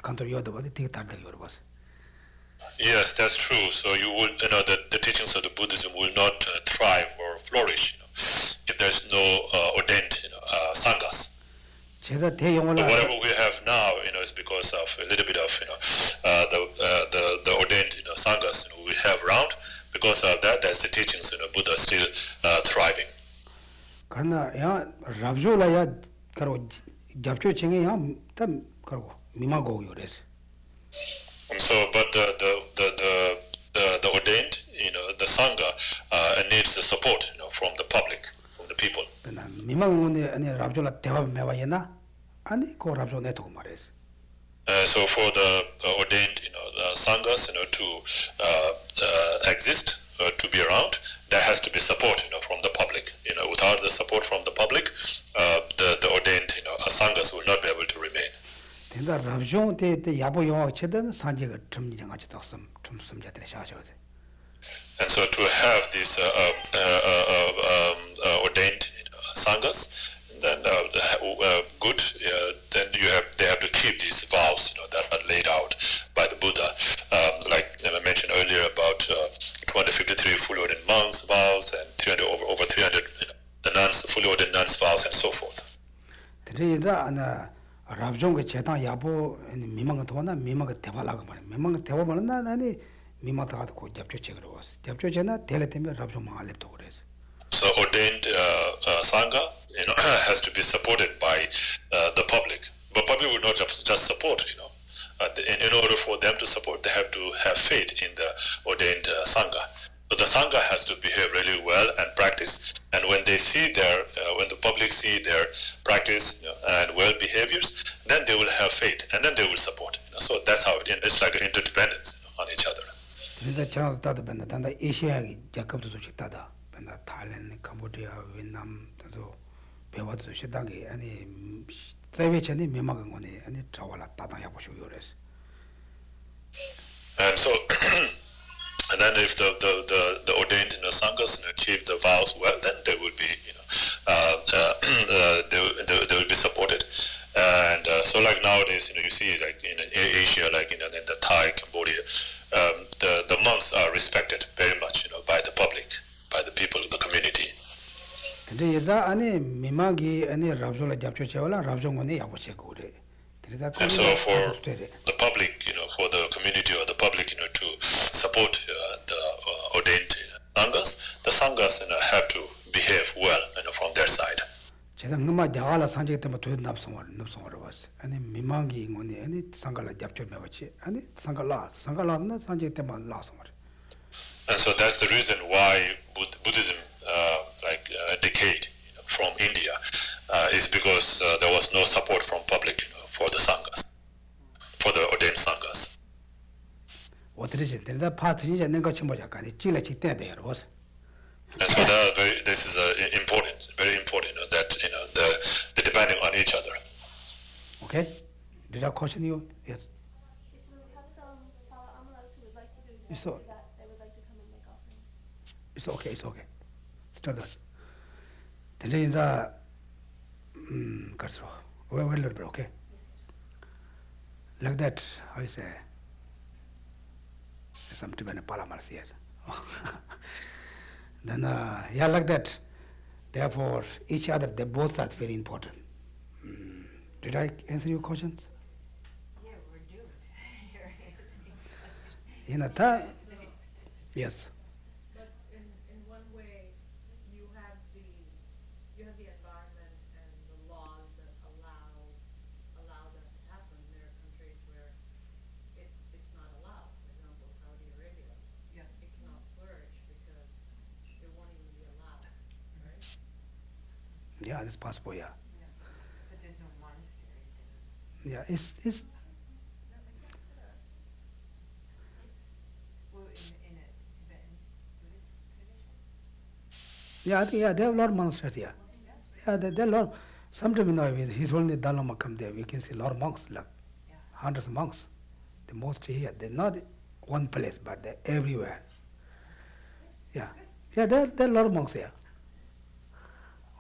간도 요도 버티 되게 달대기 여러 봤어. Yes, that's true. So you will, the teachings of the Buddhism will not thrive or flourish if there's no ordained sanghas. 제가 대용을 So whatever we have now, is because of a little bit of the ordained sanghas we have around. Because of that, that's the teachings Buddha still thriving. 그러나 야 랍조라야 가로 잡초 칭이 야땀 가로 미마고 요래서. So, but the ordained, the sangha needs the support, from the public, from the people. 나 미마고네 아니 랍조라 대화 매와이나 아니 고 랍조 내도 말해서. So for the ordained, the sanghas, to exist, to be around, there has to be support, from the public. Without the support from the public, the ordained, sanghas will not be able to remain. 근데 랍조 때 야보 영화 체든 산지가 좀 정하지 덕섬 좀 섬자들이 샤셔야 돼. And so to have these ordained sanghas, then good. Then they have to keep these vows, that are laid out by the Buddha. Like I mentioned earlier about 253 fully ordained monks' vows and over 300 the nuns, fully ordained nuns' vows, and so forth. 그래서 아나 랍종의 제단 야보 미망가 도나 미망가 대발라가 말이야. 미망가 대발은 나니 미망가 가고 잡초 책으로 왔어. 잡초 제나 텔레 때문에 랍종 망할래도 그래서. So ordained sangha, has to be supported by the public. But public will not just support, in order for them to support, they have to have faith in the ordained sangha. So the sangha has to behave really well and practice. And when they see when the public see their practice and well behaviors, then they will have faith and then they will support. So that's how it's like an interdependence on each other. 그래서 저는 따도 ben다 단다 에시아기 자급도 조직 따다 ben다 타일랜드, 캄보디아, 베트남 또 배워도 시당이 아니 세베천이 미망한 거네. 아니 저와라 따다야 보시오 그래서. And so and then if the ordained sanghas keep the vows well, then they will be they will be supported. And so like nowadays, you see like in Asia, like in the Thai, Cambodia, the monks are respected very much, by the public, by the people, the community. 근데 여자 안에 미망이 안에 랍조라 잡초 채워라 랍종원에 야보채고 그래. And so for the public, for the community or the public, to support the ordained sanghas, the sanghas have to behave well, from their side. 제가 그만 야갈라 산지 때문에 도 납성을 왔어. 아니 미망이 거니 아니 상갈라 잡초 매워치 아니 상갈라나 산지 때문에 나성을. And so that's the reason why Buddhism decayed from India is because there was no support from public, for the sanghas. for the ordained sanghas. ordination the path is nenga chimo jakani chila chite there was. And so this is important, very important, that they're depending on each other. Okay, did I caution you? Yes. So we have some Amalas who would like to do It's all- exactly that. They would like to come and make offerings. It's okay, it's okay. Start that. Then in the Khensur, we're a little bit okay. Like that, how you say? Some Tibetan Palamas here. Then, yeah, like that. Therefore, each other, they both are very important. Did I answer your questions? Yeah, we're doomed. You're answering. In a time, yes. But in one way, you have the environment and the laws that allow that to happen. There are countries where it's not allowed. For example, Saudi Arabia, Yeah. it cannot flourish because it won't even be allowed, right? Yeah, it's possible, yeah. Yeah. But there's no monasteries in, Yeah, it's well, in a Tibetan Buddhist tradition? yeah, I think, yeah, there are a lot of monasteries, yeah. Yeah, there are a lot. Sometimes, with His Holiness Dalai Lama come there, we can see a lot of monks, like Yeah. hundreds of monks. The most here, they're not one place, but they're everywhere. Yeah, yeah, there are a lot of monks here.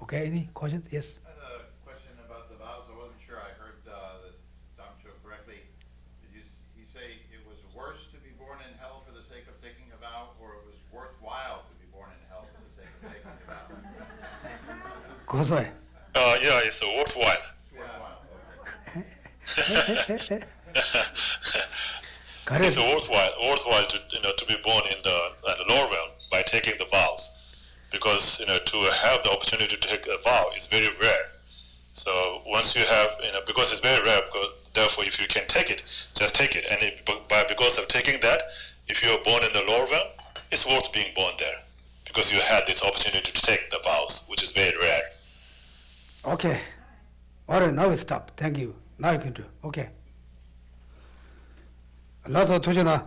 Okay, any questions? Yes. I had a question about the vows. I wasn't sure I heard the Jangchub correctly. Did you say it was worse to be born in hell for the sake of taking a vow, or it was worthwhile to be born in hell for the sake of taking a vow? Goswai. Yeah, it's worthwhile. Worthwhile. It's worthwhile to be born in the lower realm by taking the vows, because to have the opportunity to take a vow is very rare. So once you have because it's very rare, therefore if you can take it, just take it. And because of taking that, if you are born in the lower realm, it's worth being born there, because you had this opportunity to take the vows, which is very rare. Okay. All right, now we stop. Thank you. Now you can do. Okay. Lots of Tujana.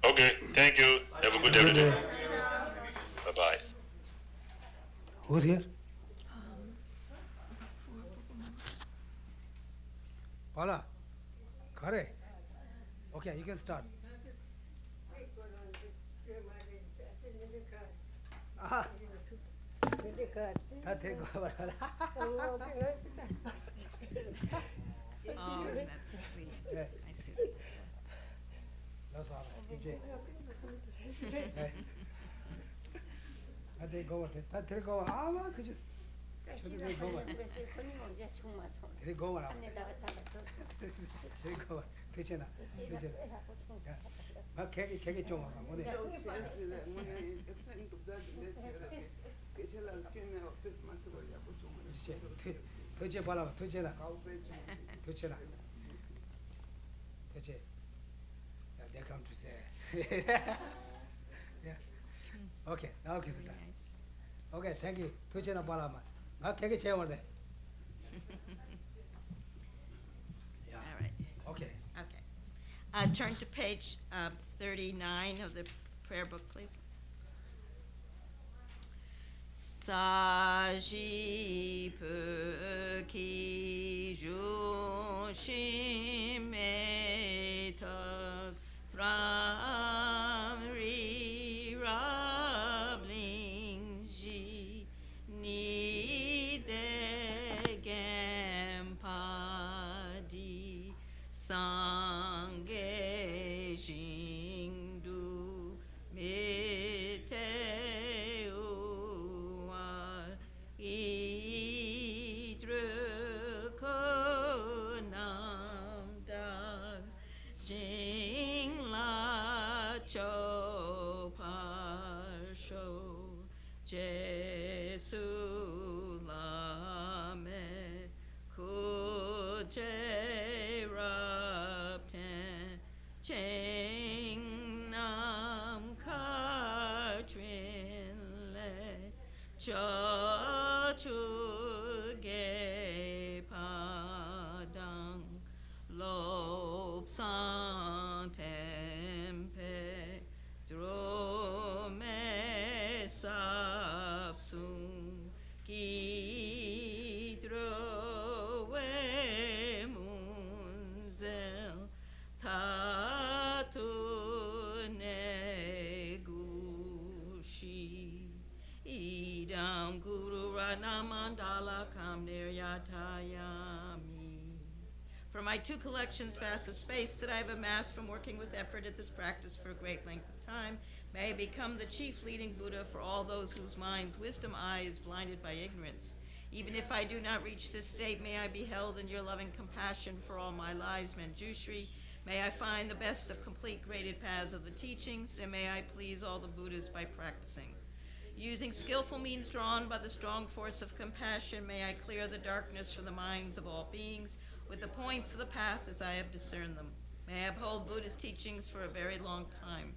Okay, thank you. Have a good day. Good day. Bye bye. Who's here? Paula. Kare. Okay, you can start. Ah. Oh, that's sweet. Yeah. I see. That's all right. DJ. Hey. I think go with it. I think go. Ah, well, could just. Should they go with? They go with. They go. Pichena. Pichena. Yeah. But kegi choma. What is? Tuche pala. Tuche na. Tuche na. Tuche. Yeah, they come to say. Yeah. Okay. Now okay. Very nice. Okay. Thank you. Tuche na pala man. Now kegi che over there. Yeah. All right. Okay. Okay. Turn to page 39 of the prayer book, please. Saji Puki Jushime Tak Tramri Rabling Ji Ni De Gempadi Sange Jingdu Mite Jesu lame kuje rapten ching nam katrin le cha chu ge padang lop san my 2 collections vast of space that I have amassed from working with effort at this practice for a great length of time, may I become the chief leading Buddha for all those whose minds' wisdom eye is blinded by ignorance. Even if I do not reach this state, may I be held in your loving compassion for all my lives, Manjushri. May I find the best of complete graded paths of the teachings, and may I please all the Buddhas by practicing. Using skillful means drawn by the strong force of compassion, may I clear the darkness from the minds of all beings with the points of the path as I have discerned them. May I uphold Buddha's teachings for a very long time.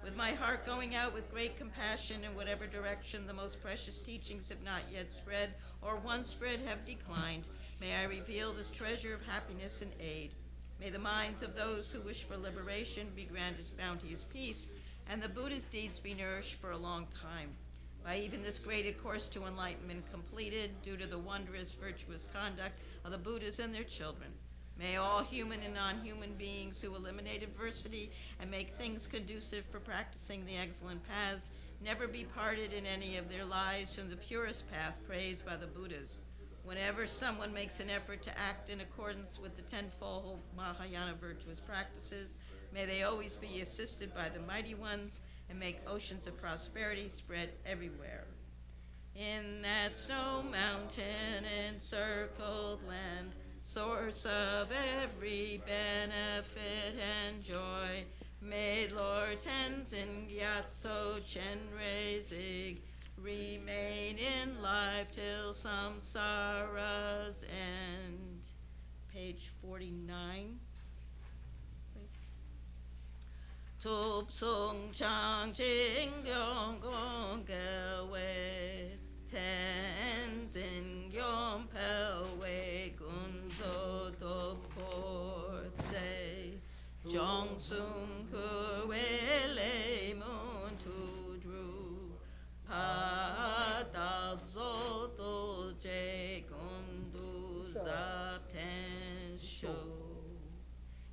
With my heart going out with great compassion in whatever direction the most precious teachings have not yet spread, or once spread have declined, may I reveal this treasure of happiness and aid. May the minds of those who wish for liberation be granted bounteous peace, and the Buddha's deeds be nourished for a long time. By even this graded course to enlightenment completed, due to the wondrous virtuous conduct of the Buddhas and their children, may all human and non-human beings who eliminate adversity and make things conducive for practicing the excellent paths never be parted in any of their lives from the purest path praised by the Buddhas. Whenever someone makes an effort to act in accordance with the 10-fold Mahayana virtuous practices, may they always be assisted by the mighty ones and make oceans of prosperity spread everywhere. In that snow mountain encircled land, source of every benefit and joy, may Lord Tenzin Gyatso Chenre Zig remain in life till samsara's end. Page 49. Tup sung chang jing gong gong ge wei Tenzin gyom pel wei gunzo do por ze jong sung ku wei le mun tu dru pa da zo do je gundu zap ten shou.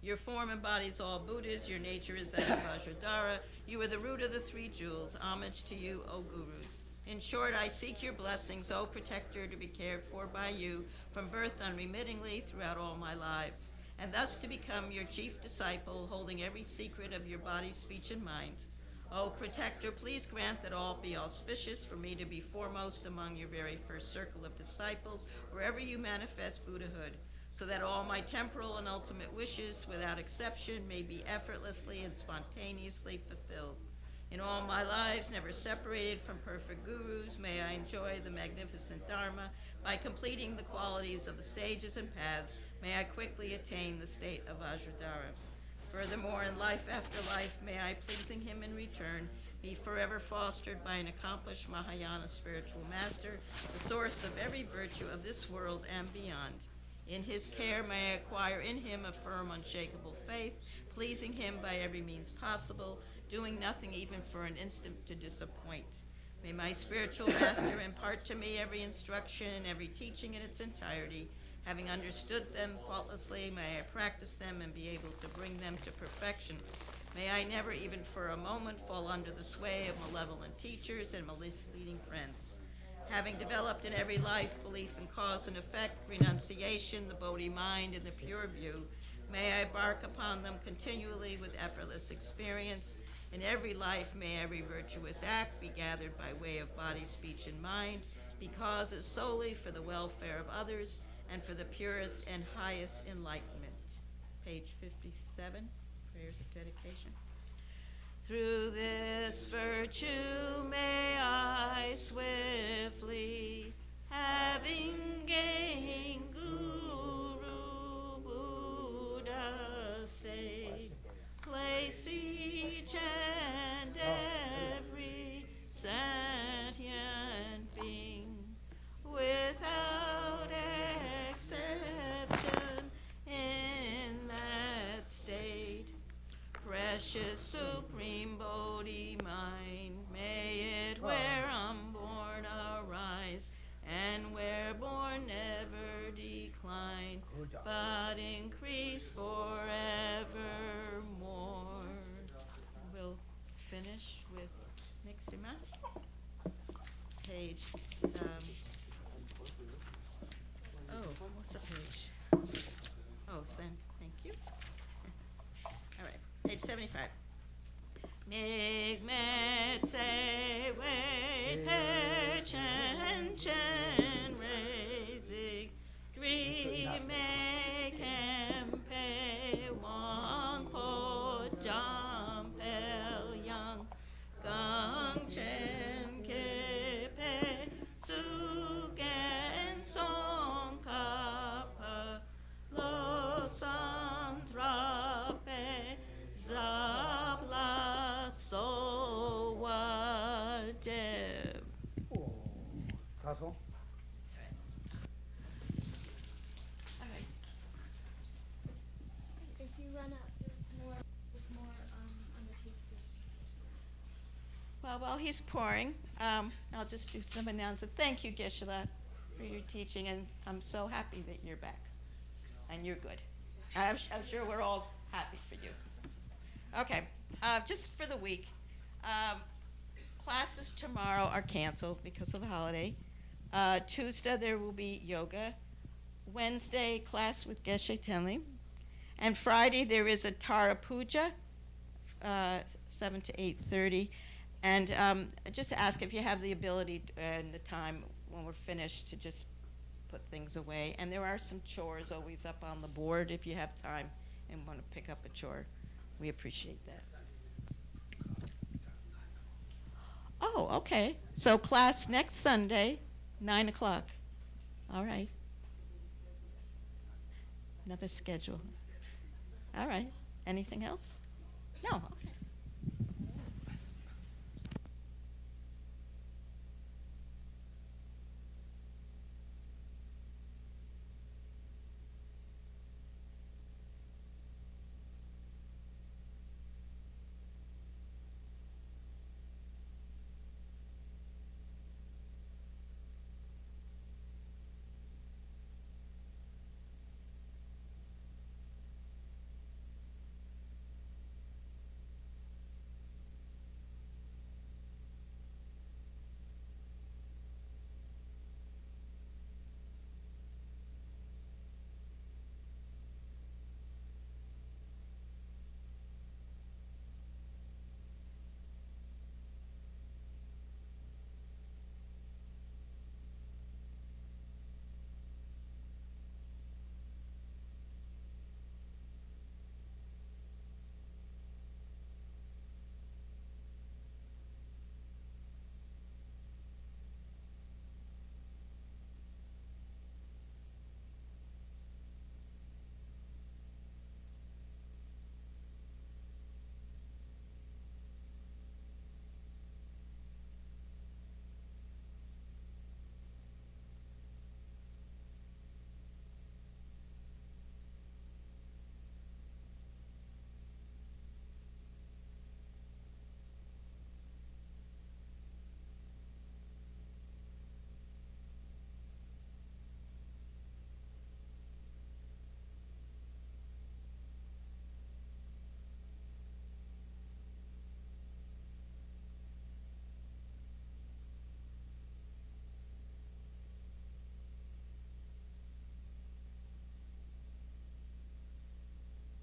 Your form embodies all Buddhas. Your nature is that of Vajradhara. You are the root of the 3 jewels. Homage to you, O Gurus. In short, I seek your blessings, O protector, to be cared for by you from birth unremittingly throughout all my lives, and thus to become your chief disciple, holding every secret of your body, speech, and mind. O protector, please grant that all be auspicious for me to be foremost among your very first circle of disciples, wherever you manifest Buddhahood, so that all my temporal and ultimate wishes, without exception, may be effortlessly and spontaneously fulfilled. In all my lives, never separated from perfect gurus, may I enjoy the magnificent Dharma. By completing the qualities of the stages and paths, may I quickly attain the state of Vajradhara. Furthermore, in life after life, may I, pleasing him in return, be forever fostered by an accomplished Mahayana spiritual master, the source of every virtue of this world and beyond. In his care, may I acquire in him a firm, unshakable faith, pleasing him by every means possible, doing nothing even for an instant to disappoint. May my spiritual master impart to me every instruction and every teaching in its entirety. Having understood them faultlessly, may I practice them and be able to bring them to perfection. May I never even for a moment fall under the sway of malevolent teachers and misleading friends. Having developed in every life belief in cause and effect, renunciation, the Bodhi mind, and the pure view, may I embark upon them continually with effortless experience. In every life, may every virtuous act be gathered by way of body, speech, and mind, because it's solely for the welfare of others and for the purest and highest enlightenment. Page 57, prayers of dedication. Through this virtue may I swiftly, having gained Guru Buddha state, place each and every sentient being without exception in that state. Precious supreme Bodhi mind, may it where unborn arise, and where born never decline, but increase forevermore. We'll finish with Nixima. Page, what's the page? Oh, Sven. you. All right, page 75. Migmet se wei te chen chen raising gri me kempe wang po jam pel yang gang chen kepe su gen Tsongkhapa lo san trape zabla so wajeb. 다소 All right. If you run out, there's more on the tasting. Well, while he's pouring, I'll just do some announcements. Thank you, Geshe, for your teaching, and I'm so happy that you're back, and you're good. I'm sure we're all happy for you. Okay, just for the week, classes tomorrow are canceled because of the holiday. Tuesday there will be yoga. Wednesday, class with Geshe Tenley. And Friday there is a Tara Puja, 7 to 8:30. And just ask if you have the ability and the time when we're finished to just put things away. And there are some chores always up on the board if you have time and want to pick up a chore. We appreciate that. Oh, okay. So class next Sunday, 9 o'clock. All right. Another schedule. All right. Anything else? No. Okay.